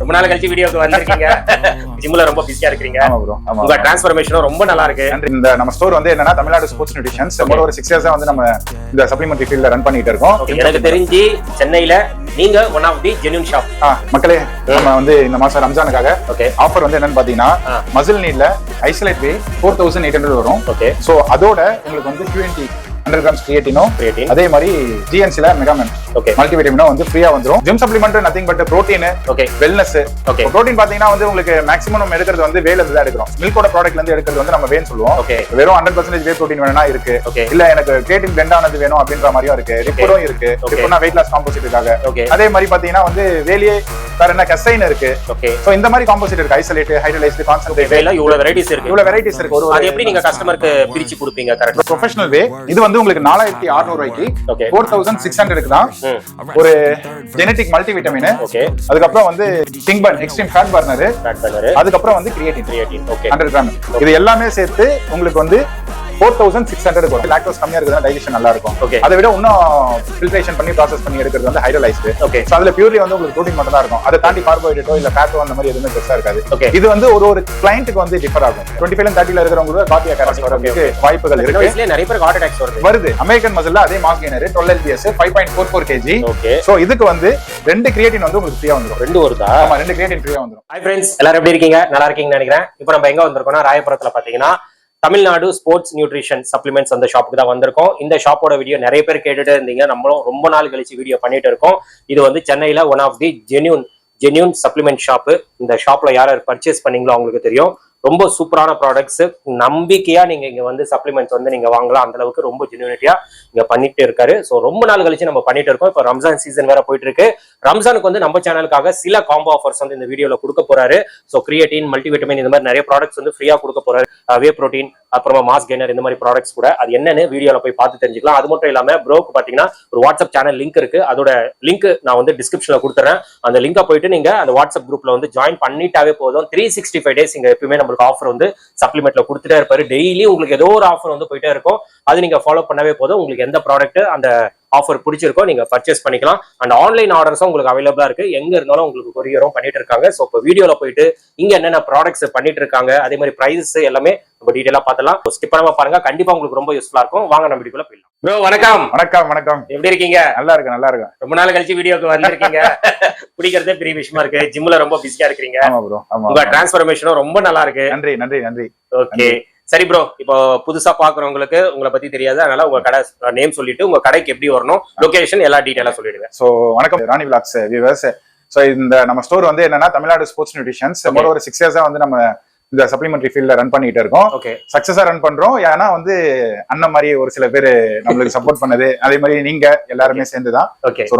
ரொம்ப நாள் கழிச்சு வீடியோக்கு வந்திருக்கீங்க. ஜிம்ல ரொம்ப பிஸியா இருக்கீங்க. ஆமா ப்ரோ. ஆமா. உங்க டிரான்ஸ்ஃபர்மேஷனும் ரொம்ப நல்லா இருக்கு. இந்த நம்ம ஸ்டோர் வந்து என்னன்னா தமிழ்நாடு ஸ்போர்ட்ஸ் நியூட்ரிஷன்ஸ் ஒரு 6 இயர்ஸா வந்து நம்ம இந்த சப்ளிமெண்டரி ஃபீல்ட்ல ரன் பண்ணிட்டு இருக்கோம். எனக்கு தெரிஞ்சு சென்னையில நீங்க one of the genuine shop. மக்களே, நம்ம வந்து இந்த மாசம் ரம்ஜானுக்காக ஆஃபர் வந்து என்னன்னு பாத்தீங்கன்னா மசில் நீட்ல ஐசோலேட் வே 4800 வரும். ஓகே. சோ அதோட உங்களுக்கு வந்து 100 grams கிரியேட்டினோ, அதே மாதிரி ஜிஎன்சில மெகாமென் மல்டிவிட்டமினோ வந்து ஃப்ரீயா வந்துரும். Gym supplement nothing but protein, wellness. Protein பாத்தீங்கன்னா வந்து உங்களுக்கு மேக்ஸிமம் நம்ம எடுக்கிறது வந்து வேல இருந்து தான் எடுக்கிறோம். மில்கோட ப்ராடக்ட்ல இருந்து எடுக்கிறது வந்து நம்ம வேன்னு சொல்லுவோம். வெறும் 100% வே புரோட்டீன் வேணும்னா இருக்கு, இல்ல எனக்கு கிரியேட்டின் பிளெண்ட் ஆனது வேணும் அப்படின்ற மாதிரியும் இருக்கு. ரிப்பரும் இருக்கு, ரிப்பர்னா வெயிட் லாஸ் காம்போசிட்டுக்காக. அதே மாதிரி பாத்தீங்கன்னா வந்து வேலையே வேற என்ன கசைன் இருக்கு. சோ இந்த மாதிரி காம்போசிட் இருக்கு, ஐசோலேட், ஹைட்ரோலைஸ்ட், கான்சென்ட்ரேட், இவ்வளவு வெரைட்டிஸ் இருக்கு. இவ்வளவு வெரைட்டிஸ் இருக்கு. அது எப்படி நீங்க கஸ்டமருக்கு பிரிச்சு கொடுப்பீங்க? கரெக்ட். ப்ரொஃபஷனல் வே இது வந்து உங்களுக்கு 4600 ரூபாய்க்கு 4600 தான் ஒரு ஜெனடிக் மல்டிவிட்டமின். அதுக்கப்புறம் வந்து கிங்பர்ன் எக்ஸ்ட்ரீம் ஃபேட் பர்னர், அதுக்கப்புறம் வந்து கிரியேட்டின் 100 கிராம். இது எல்லாமே சேர்த்து உங்களுக்கு வந்து 4600 வரும். லாக்டோஸ் கம்மியா இருக்குதுன்னா டைஜஷன் நல்லா இருக்கும். அதை விட இன்னும் ஃபில்ட்ரேஷன் பண்ணி ப்ராசஸ் பண்ணி எடுக்கிறது வந்து ஹைட்ரோலைஸ்ட். சோ அதுல பியூர்லி வந்து உங்களுக்கு புரோட்டீன் மட்டும் தான் இருக்கும். அதை தாண்டி கார்போஹைட்ரேட்டோ இல்ல ஃபேட்டோ அந்த மாதிரி எதுவுமே பெருசா இருக்காது. இது வந்து ஒரு கிளையண்ட்டுக்கு வந்து டிஃபர் ஆகும். 25 and 30 இருக்கிறவங்களுக்கு கார்டியாக் அரெஸ்ட் வரதுக்கு வாய்ப்புகள் இருக்கு. நிறைய பேர் ஹார்ட் அட்டாக்ஸ் வருது. அமெரிக்கன் மசில்ல அதே mass gainer 12 lbs 5.44 kg. So இதுக்கு வந்து 2 கிரியேட்டின் வந்து உங்களுக்கு ஃப்ரீயா வந்துரும். 2 வருதா? ஆமா, 2 கிரியேட்டின் ஃப்ரீயா வந்துரும். ஹாய் फ्रेंड्स, எல்லாரும் எப்படி இருக்கீங்க? நல்லா இருக்கீங்கன்னு நினைக்கிறேன். இப்போ நம்ம எங்க வந்திருக்கோம்னா ராயபுரத்துல பாத்தீங்கன்னா தமிழ்நாடு ஸ்போர்ட்ஸ் நியூட்ரிஷன் சப்ளிமெண்ட்ஸ் அந்த ஷாப்புக்கு தான் வந்திருக்கோம். இந்த ஷாப்போட வீடியோ நிறைய பேர் கேட்டுட்டு இருந்தீங்க. நம்மளும் ரொம்ப நாள் கழிச்சு வீடியோ பண்ணிட்டு இருக்கோம். இது வந்து சென்னையில one of the genuine supplement shop. இந்த ஷாப்ல யார் பர்ச்சேஸ் பண்ணீங்களோ அவங்களுக்கு தெரியும். ரொம்ப சூப்பரான ப்ராடக்ட்ஸ், நம்பிக்கையா நீங்க இங்க வந்து சப்ளிமெண்ட்ஸ் வந்து நீங்க வாங்கலாம். அந்த அளவுக்கு ரொம்ப ஜென்யூனிட்டியா இங்க பண்ணிட்டு இருக்காரு. ஸோ ரொம்ப நாள் கழிச்சு நம்ம பண்ணிட்டு இருக்கோம். இப்போ ரம்ஜான் சீசன் வேற போயிட்டு இருக்கு. ரம்ஜானுக்கு வந்து நம்ம சேனலுக்காக சில காம்போ ஆஃபர்ஸ் வந்து இந்த வீடியோல கொடுக்க போறாரு. ஸோ கிரியேட்டின், மல்டிவிட்டமின் இந்த மாதிரி நிறைய ப்ராடக்ட்ஸ் வந்து ஃப்ரீயா கொடுக்க போறாரு. வே புரோட்டீன், அப்புறமா மாஸ் கெய்னர், இந்த மாதிரி ப்ராடக்ட்ஸ் கூட அது என்னன்னு வீடியோல போய் பார்த்து தெரிஞ்சுக்கலாம். அது மட்டும் இல்லாம ப்ரோக்கு பாத்தீங்கன்னா ஒரு வாட்ஸ்அப் சேனல் லிங்க் இருக்கு. அதோட லிங்க் நான் வந்து டிஸ்கிரிப்ஷன்ல கொடுத்துறேன். அந்த லிங்கை போயிட்டு நீங்க அந்த வாட்ஸ்அப் குரூப்ல வந்து ஜாயின் பண்ணிட்டாவே போதும். 365 days இங்க எப்பயுமே நம்மளுக்கு ஆஃபர் வந்து சப்ளிமெண்ட்ல கொடுத்துட்டே இருப்பாரு. டெய்லி உங்களுக்கு ஏதோ ஒரு ஆஃபர் வந்து போயிட்டே இருக்கும். அது நீங்க ஃபாலோ பண்ணவே போதும். உங்களுக்கு எந்த ப்ராடக்ட் அந்த ஆஃபர் பிடிச்சிருக்கோ நீங்க பர்ச்சேஸ் பண்ணிக்கலாம். அண்ட் ஆன்லைன் ஆர்டர்ஸும் உங்களுக்கு அவைலபிளா இருக்கு. எங்க இருந்தாலும் உங்களுக்கு கொரியரும் பண்ணிட்டு இருக்காங்க. ஸோ இப்போ வீடியோல போயிட்டு இங்க என்னென்ன ப்ராடக்ட்ஸ் பண்ணிட்டு இருக்காங்க, அதே மாதிரி பிரைஸ் எல்லாமே நம்ம டீடைலா பார்த்தலாம். ஸ்கிப் பண்ணாம பாருங்க, கண்டிப்பா உங்களுக்கு ரொம்ப யூஸ்ஃபுல்லா இருக்கும். வாங்க நம்ம வீடியோக்குள்ள போயிடலாம். ப்ரோ வணக்கம். வணக்கம். வணக்கம். எப்படி இருக்கீங்க? நல்லா இருக்கு, நல்லா இருக்கு. ரொம்ப நாள் கழிச்சு வீடியோக்கு வந்திருக்கீங்க. பிடிக்கிறதே பெரிய விஷயமா இருக்கு. ஜிம்ல ரொம்ப பிஸியா இருக்கீங்க. ஆமா ப்ரோ. ஆமா. உங்க டிரான்ஸ்ஃபர்மேஷனும் ரொம்ப நல்லா இருக்கு. நன்றி, நன்றி, நன்றி. ஓகே, சரி ப்ரோ. இப்போ புதுசா பாக்குறவங்களுக்கு உங்களை பத்தி தெரியாது, அதனால உங்க கடை நேம் சொல்லிட்டு உங்க கடைக்கு எப்படி வரணும், லொகேஷன் எல்லா டீடைலா சொல்லிடுங்க. சோ வணக்கம் ராணி விலாக்ஸ் வியூவர்ஸ். சோ இந்த நம்ம ஸ்டோர் வந்து என்னன்னா தமிழ்நாடு ஸ்போர்ட்ஸ் நியூட்ரிஷன்ஸ் ஒரு 6 இயர்ஸா வந்து நம்ம இந்த சப்ளிமெண்டரி ஃபீல்ட்ல ரன் பண்ணிட்டு இருக்கோம். சக்சஸா ரன் பண்றோம். ஏன்னா வந்து அண்ணன் மாதிரி ஒரு சில பேர் நம்மளுக்கு சப்போர்ட் பண்ணது, அதே மாதிரி நீங்க எல்லாருமே சேர்ந்துதான்.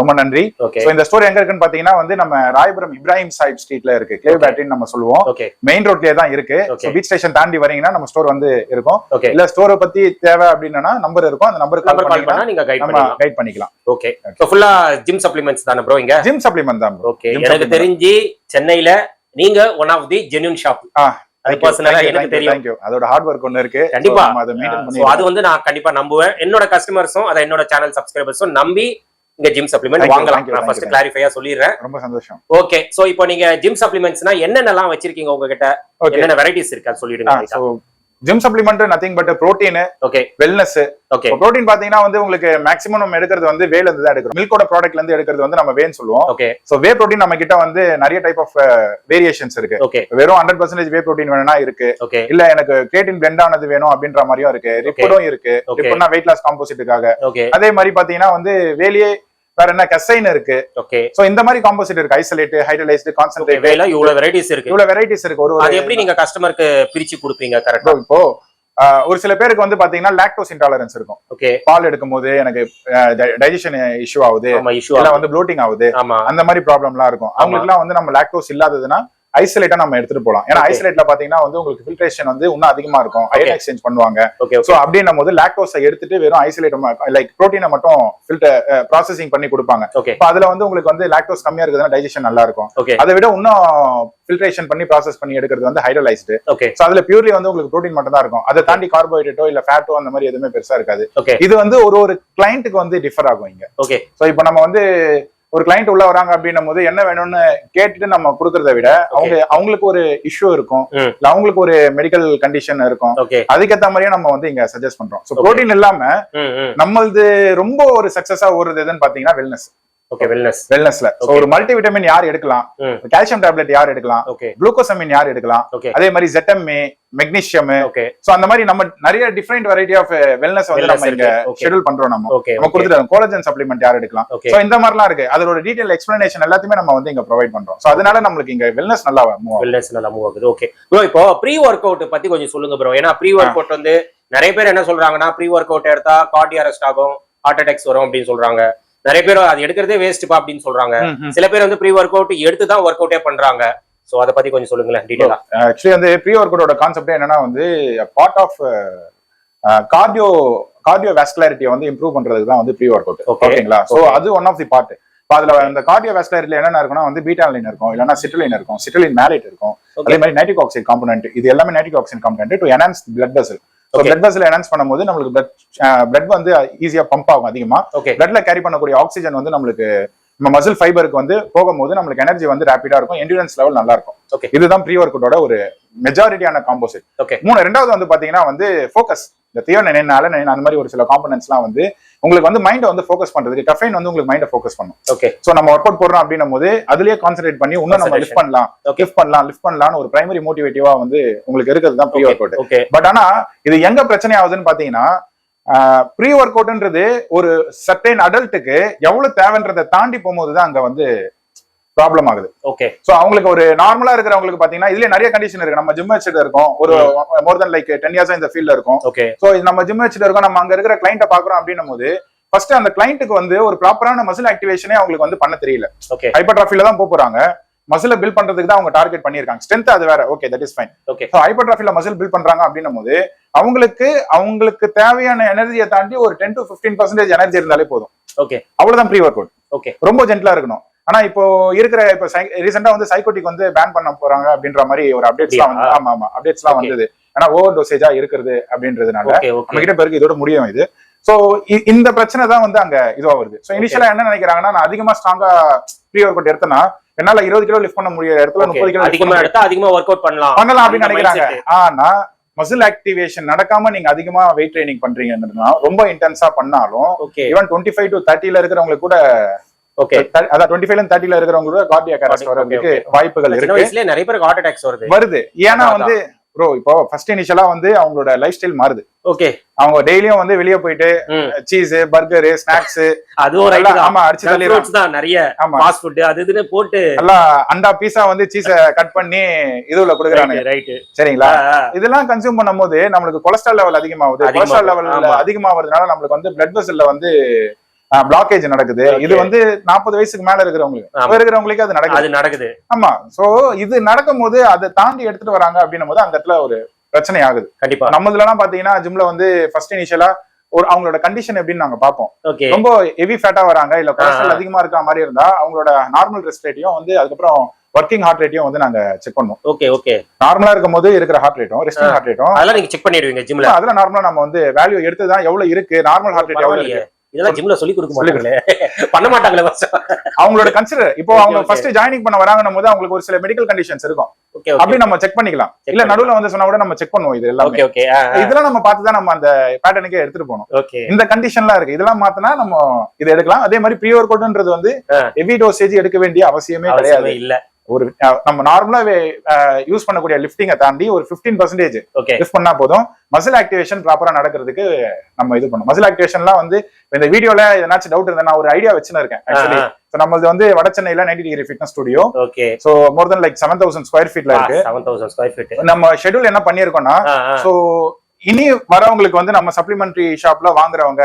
ரொம்ப நன்றி. சோ இந்த ஸ்டோர் எங்க இருக்குன்னு பாத்தீங்கன்னா வந்து நம்ம ராயபுரம் இப்ராஹிம் சாஹிப் ஸ்ட்ரீட்ல இருக்கு. கிளேவ் பேட்டரின்னு நம்ம சொல்லுவோம். மெயின் ரோட்லயே தான் இருக்கு. பீச் ஸ்டேஷன் தாண்டி வரீங்கன்னா நம்ம ஸ்டோர் வந்து இருக்கும். இல்ல ஸ்டோரை பத்தி தேவை அப்படின்னா நம்பர் இருக்கும். அந்த நம்பருக்கு கால் பண்ணா நீங்க கைட் பண்ணிக்கலாம். ஓகே, சோ ஃபுல்லா ஜிம் சப்ளிமெண்ட்ஸ் தான ப்ரோ? இங்க ஜிம் சப்ளிமெண்ட் தான் ப்ரோ. ஓகே, எனக்கு தெரிஞ்சு சென்னையில நீங்க one of the genuine shop. எனக்கு தெரியும். அதோட ஹார்ட் வொர்க் ஒன்னு இருக்கு. கண்டிப்பா அது வந்து நான் கண்டிப்பா நம்புவேன். என்னோட கஸ்டமர்ஸும் அதை என்னோட சேனல் சப்ஸ்கிரைபர்ஸும் நம்பி இங்க ஜிம் சப்ளிமெண்ட் வாங்கலாம். நான் ஃபர்ஸ்ட் கிளாரிஃபையா சொல்லிடுறேன். ரொம்ப சந்தோஷம். ஓகே, சோ இப்போ நீங்க ஜிம் சப்ளிமெண்ட்ஸ்னா என்னென்னலாம் வச்சிருக்கீங்க உங்ககிட்ட, என்னென்ன வெரைட்டிஸ் இருக்கு அது சொல்லிடுங்க. Gym supplement nothing but protein, wellness. Protein பாத்தீங்கன்னா வந்து உங்களுக்கு மேக்ஸிமம் நம்ம எடுக்கிறது வந்து வேல இருந்து தான் எடுக்கிறோம். மில்கோட ப்ராடக்ட்ல இருந்து எடுக்கிறது வந்து நம்ம வேன்னு சொல்லுவோம். சோ வே புரோட்டீன் நம்ம கிட்ட வந்து நிறைய டைப் ஆஃப் வேரியேஷன்ஸ் இருக்கு. வெறும் 100% வே புரோட்டீன் வேணும்னா இருக்கு, இல்ல எனக்கு கிரியேட்டின் பிளெண்ட் ஆனது வேணும் அப்படின்ற மாதிரியும் இருக்கு. ரிப்பரும் இருக்கு, ரிப்பர்னா வெயிட் லாஸ் காம்போசிட்டுக்காக. அதே மாதிரி பாத்தீங்கன்னா வந்து வேலையே வேற என்ன கசைன் இருக்கு. சோ இந்த மாதிரி காம்போசிட் இருக்கு, ஐசோலேட், ஹைட்ரோலைஸ்ட், கான்சென்ட்ரேட், இவ்வளவு வெரைட்டிஸ் இருக்கு. இவ்வளவு வெரைட்டிஸ் இருக்கு. அது எப்படி நீங்க கஸ்டமருக்கு பிரிச்சு கொடுப்பீங்க? கரெக்ட்டா. இப்போ ஒரு சில பேருக்கு வந்து பாத்தீங்கன்னா லாக்டோஸ் இன்டாலரன்ஸ் இருக்கும். பால் எடுக்கும் போது எனக்கு டைஜஷன் இஷ்யூ ஆகுது, இல்ல வந்து ப்ளோட்டிங் ஆகுது, அந்த மாதிரி ப்ராப்ளம் எல்லாம் இருக்கும். அவங்களுக்கு எல்லாம் வந்து நம்ம லாக்டோஸ் இல்லாததுன்னா ஐசோலேட்டா நம்ம எடுத்துட்டு போலாம். ஏன்னா ஐசோலேட்ல பாத்தீங்கன்னா வந்து உங்களுக்கு ஃபில்ட்ரேஷன் வந்து இன்னும் அதிகமா இருக்கும். அயன் எக்ஸ்சேஞ்ச் பண்ணுவாங்க. சோ அப்படின்னும் போது லாக்டோஸை எடுத்துட்டு வெறும் ஐசோலேட் லைக் புரோட்டீனை மட்டும் ஃபில்டர் ப்ராசஸிங் பண்ணி கொடுப்பாங்க. அதுல வந்து உங்களுக்கு வந்து லாக்டோஸ் கம்மியா இருக்குதுன்னா டைஜஷன் நல்லா இருக்கும். அதை விட இன்னும் ஃபில்ட்ரேஷன் பண்ணி ப்ராசஸ் பண்ணி எடுக்கிறது வந்து ஹைட்ரோலைஸ்ட். சோ அதுல பியூர்லி வந்து உங்களுக்கு புரோட்டீன் மட்டும் தான் இருக்கும். அதை தாண்டி கார்போஹைட்ரேட்டோ இல்ல ஃபேட்டோ அந்த மாதிரி எதுவுமே பெருசா இருக்காது. இது வந்து ஒரு கிளையண்ட்டுக்கு வந்து டிஃபர் ஆகும் இங்க. சோ இப்போ நம்ம வந்து ஒரு கிளைண்ட் உள்ள வராங்க அப்படின்னும் போது என்ன வேணும்னு கேட்டுட்டு நம்ம கொடுக்கறத விட அவங்களுக்கு ஒரு இஷ்யூ இருக்கும், இல்ல அவங்களுக்கு ஒரு மெடிக்கல் கண்டிஷன் இருக்கும், அதுக்கேற்ற மாதிரியே நம்ம வந்து இங்க சஜஸ்ட் பண்றோம். சோ புரோட்டீன் இல்லாம நம்மளது ரொம்ப ஒரு சக்சஸா ஓடுறது எதுன்னு பாத்தீங்கன்னா வெல்னஸ். வெல்னஸ்ல ஒரு மல்டி விட்டமின் யார் எடுக்கலாம், கால்சியம் டேப்லெட் யார் எடுக்கலாம், குளுக்கோசமின் யார் எடுக்கலாம், அதே மாதிரி ZMA, மெக்னீசியம், சோ அந்த மாதிரி நம்ம நிறைய டிஃபரெண்ட் வெரைட்டி ஆஃப் வெல்னஸ் வந்து நம்ம இங்க ஷெட்யூல் பண்றோம். நம்ம கொடுத்துட்டோம் கோலஜன் சப்ளிமெண்ட் யார் எடுக்கலாம், சோ இந்த மாதிரிலாம் இருக்கு. அதோட டீடைல் எக்ஸ்பிளனேஷன் எல்லாத்தையுமே நம்ம வந்து இங்க ப்ரொவைட் பண்றோம். சோ அதனால நம்மளுக்கு இங்க வெல்னஸ் நல்லா மூவ் ஆகுது. ஓகே ப்ரோ, இப்போ ப்ரீ ஒர்க் அவுட் பத்தி கொஞ்சம் சொல்லுங்க ப்ரோ. ஏன்னா ப்ரீ ஒர்க் அவுட் வந்து நிறைய பேர் என்ன சொல்றாங்கன்னா, ப்ரீ ஒர்க் அவுட் எடுத்தா கார்டியோ அரெஸ்ட் ஆகும், ஹார்ட் அட்டாக்ஸ் வரும் அப்படின்னு சொல்றாங்க. நிறைய பேர் அது எடுக்கிறதே வேஸ்ட்பா அப்படின்னு சொல்றாங்க. சில பேர் வந்து ப்ரீ ஒர்க் அவுட் எடுத்து தான் ஒர்க் அவுட்டே பண்றாங்க. சோ அத பத்தி கொஞ்சம் சொல்லுங்களேன் டீடைலா. ஆக்சுவலி வந்து ப்ரீ ஒர்க் அவுட்டோட கான்செப்ட் என்னன்னா வந்து பார்ட் ஆஃப் கார்டியோ வாஸ்குலாரிட்டியை வந்து இம்ப்ரூவ் பண்றதுக்கு தான் வந்து ப்ரீ ஒர்க் அவுட். ஓகேங்களா? சோ அது ஒன் ஆஃப் தி பார்ட். அதுல இந்த கார்டியோ வாஸ்குலாரிட்டில என்னென்ன இருக்குன்னா வந்து பீட்டாலைன் இருக்கும், இல்லன்னா சிட்ரலின் இருக்கும், சிட்ரலின் மேலேட் இருக்கும், அதே மாதிரி நைட்ரிக் ஆக்சைடு காம்பனன்ட். இது எல்லாமே nitric oxide component to enhance blood vessel. Blood vessel enhance பண்ணும்போது நம்மளுக்கு பிளட் வந்து ஈஸியா பம்ப் ஆகும். அதிகமா பிளட்ல கேரி பண்ணக்கூடிய ஆக்சிஜன் வந்து நம்மளுக்கு நம்ம மசில் ஃபைபருக்கு வந்து போகும்போது நம்மளுக்கு எனர்ஜி வந்து ரேபிடா இருக்கும், என்டூரன்ஸ் லெவல் நல்லா இருக்கும். இதுதான் ப்ரீ ஒர்க் அவுட்டோட ஒரு மெஜாரிட்டியான காம்போசிட். ரெண்டாவது வந்து பாத்தீங்கன்னா வந்து ஃபோக்கஸ். இந்த தியோனைன், அலனைன் அந்த மாதிரி ஒரு சில காம்பனன்ட்ஸ்லாம் வந்து உங்களுக்கு வந்து மைண்டை வந்து ஃபோக்கஸ் பண்றதுக்கு, கஃபைன் வந்து உங்களுக்கு மைண்டை ஃபோக்கஸ் பண்ணும். சோ நம்ம ஒர்க் அவுட் போடுறோம் அப்படின்னும் போது அதுலயே கான்சென்ட்ரேட் பண்ணி இன்னும் நம்ம லிஃப்ட் பண்ணலாம் ஒரு பிரைமரி மோட்டிவேட்டிவா வந்து உங்களுக்கு இருக்கிறது தான் ப்ரீ ஒர்க் அவுட். பட் ஆனா இது எங்க பிரச்சனை ஆகுதுன்னு பாத்தீங்கன்னா, ப்ரீ ஒர்க் அவுட்ன்றது ஒரு சர்டைன் அடல்ட்டுக்கு எவ்வளவு தேவைன்றதை தாண்டி போகும்போதுதான் அங்க வந்து ப்ராப்ளம் ஆகுது. ஓகே, சோ அவங்களுக்கு ஒரு நார்மலா இருக்கிறவங்களுக்கு பாத்தீங்கன்னா இதுல நிறைய கண்டிஷன் இருக்கு. நம்ம ஜிம் வச்சுட்டு இருக்கோம், ஒரு மோர் தென் லைக் 10 இயர்ஸா இந்த ஃபீல்ட்ல இருக்கும். சோ நம்ம ஜிம் வச்சுட்டு இருக்கோம், நம்ம அங்க இருக்கிற கிளைண்ட்டை பாக்குறோம் அப்படின்னும் போது ஃபர்ஸ்ட் அந்த கிளைண்ட்டுக்கு வந்து ஒரு ப்ராப்பரான மசில் ஆக்டிவேஷனே அவங்களுக்கு வந்து பண்ண தெரியல. ஹைப்பர்ட்ராஃபில தான் போறாங்க, மசில பில்ட் பண்றதுக்கு தான் அவங்க டார்கெட் பண்ணிருக்காங்க. ஸ்ட்ரென்த் அது வேற, okay that is fine. So ஹைப்பர்ட்ராஃபில மசில் பில்ட் பண்றாங்க அப்படின்னும் போது அவங்களுக்கு தேவையான எனர்ஜியை தாண்டி ஒரு 10 to 15% எனர்ஜி இருந்தாலே போதும். ஓகே, அவ்வளவுதான் ப்ரீ ஒர்க் அவுட். ஓகே, ரொம்ப ஜென்டலா இருக்கணும். ஆனா இப்போ இருக்கிற ரீசெண்டா வந்து சைக்கோட்டிக் வந்து பேன் பண்ண போறாங்க அப்படின்ற மாதிரி ஒரு அப்டேட்ஸ்லாம் வந்து அப்டேட்ஸ்லாம் வந்தது. ஆனா ஓவர் டோசேஜா இருக்கிறது அப்படின்றதுனால நம்ம கிட்ட பேருக்கு இதோட முடியும் இது. சோ இந்த பிரச்சனை தான் வந்து அங்க இதுவா வருது. சோ இனிஷியலா என்ன நினைக்கிறாங்கன்னா, நான் அதிகமா ஸ்ட்ராங்கா ப்ரீ ஒர்க் அவுட் எடுத்தேன்னா என்னால 20 கிலோ லிஃப்ட் பண்ண முடியாத இடத்துல 30 கிலோ அதிகமா எடுத்தா அதிகமா ஒர்க் அவுட் பண்ணலாம் அப்படின்னு நினைக்கிறாங்க. ஆனா மசில் ஆக்டிவேஷன் நடக்காம நீங்க அதிகமா வெயிட் ட்ரைனிங் பண்றீங்கன்னா ரொம்ப இன்டென்ஸா பண்ணாலும் ஈவன் 25 to 30 இருக்கிறவங்களுக்கு கூட அதான் 25 and 30 இருக்கிறவங்க கார்டியாக் அரெஸ்ட் வரதுக்கு வாய்ப்புகள் இருக்கு. நிறைய பேருக்கு ஹார்ட் அட்டாக்ஸ் வருது. ஏன்னா வந்து ப்ரோ இப்போ ஃபர்ஸ்ட் இனிஷியலா வந்து அவங்களோட லைஃப் ஸ்டைல் மாறுது. ஓகே, அவங்க டெய்லியும் வந்து வெளியே போயிட்டு சீஸ், பர்கர், ஸ்நாக்ஸ் அடிச்சு தள்ளிடுறாங்க. நிறைய ஃபாஸ்ட் ஃபுட் அது இதுன்னு போட்டு எல்லாம் அண்டா பீஸா வந்து சீஸ கட் பண்ணி இதுல கொடுக்குறாங்க. சரிங்களா? இதெல்லாம் கன்சியூம் பண்ணும்போது நம்மளுக்கு கொலஸ்ட்ரால் லெவல் அதிகமாகுது. கொலஸ்ட்ரால் லெவல் அதிகமாகிறதுனால நம்மளுக்கு வந்து பிளட் வெசல்ல வந்து பிளாக்கேஜ் நடக்குது. இது வந்து 40 வயசுக்கு மேல இருக்கிறவங்களுக்கு அது நடக்குது. ஆமா, சோ இது நடக்கும் போது அதை தாண்டி எடுத்துட்டு வராங்க அப்படின்னும் போது அந்த இடத்துல ஒரு பிரச்சனை ஆகுது. கண்டிப்பா நம்ம இதுலாம் பாத்தீங்கன்னா ஜிம்ல வந்து ஃபர்ஸ்ட் இனிஷியலா ஒரு அவங்களோட கண்டிஷன் எப்படின்னு நாங்க பாப்போம். ரொம்ப ஹெவி ஃபேட்டா வராங்க, இல்ல கொலஸ்ட்ரால் அதிகமா இருக்க மாதிரி இருந்தா அவங்களோட நார்மல் ரெஸ்ட் ரேட்டையும் வந்து அதுக்கப்புறம் ஒர்க்கிங் ஹார்ட் ரேட்டையும் வந்து நாங்க செக் பண்ணுவோம். ஓகே, நார்மலா இருக்கும் போது இருக்கிற ஹார்ட் ரேட்டும் ரெஸ்டிங் ஹார்ட் ரேட்டும் அதெல்லாம் நீங்க செக் பண்ணிடுவீங்க ஜிம்ல. அதெல்லாம் நார்மலா நம்ம வந்து வேல்யூ எடுத்துதான் எவ்வளவு இருக்கு, நார்மல் ஹார்ட் ரேட் எவ்வளவு இருக்கு இதெல்லாம் ஜிம்ல சொல்லி கொடுக்க மாட்டாங்களே, பண்ண மாட்டாங்களே. அவங்களோட கன்சிடர் இப்போ அவங்க ஃபர்ஸ்ட் ஜாயினிங் பண்ண வராங்கன்னும் போது அவங்களுக்கு ஒரு சில மெடிக்கல் கண்டிஷன்ஸ் இருக்கும். அப்படி நம்ம செக் பண்ணிக்கலாம். இல்ல நடுவுல வந்து சொன்னா கூட நம்ம செக் பண்ணுவோம். இது எல்லாம் இதெல்லாம் நம்ம பார்த்துதான் நம்ம அந்த பேட்டர்னுக்கே எடுத்துட்டு போகணும். இந்த கண்டிஷன்லாம் இருக்கு, இதெல்லாம் மாத்தினா நம்ம இதை எடுக்கலாம். அதே மாதிரி ப்ரீ ஒர்க் அவுட்ன்றது வந்து ஹெவி டோசேஜ் எடுக்க வேண்டிய அவசியமே கிடையாது. இல்ல ஒரு நம்ம நார்மலா யூஸ் பண்ணக்கூடிய லிஃப்டிங்கை தாண்டி ஒரு 15% லிஃப்ட் பண்ணா போதும். மசில் ஆக்டிவேஷன் ப்ராப்பரா நடக்கிறதுக்கு நம்ம இது பண்ணும். மசில் ஆக்டிவேஷன்லாம் வந்து இந்த வீடியோல எதனாச்சும் டவுட் இருந்தா நான் ஒரு ஐடியா வச்சுன்னு இருக்கேன். ஆக்சுவலி நம்மளது வந்து வட சென்னையில 90 degree fitness studio. So more than like 7000 square ஃபீட்ல இருக்கு. 7000 ஸ்கொயர் ஃபீட் நம்ம ஷெட்யூல் என்ன பண்ணிருக்கோம்னா, சோ இனி வரவங்களுக்கு வந்து நம்ம சப்ளிமெண்டரி ஷாப்ல வாங்குறவங்க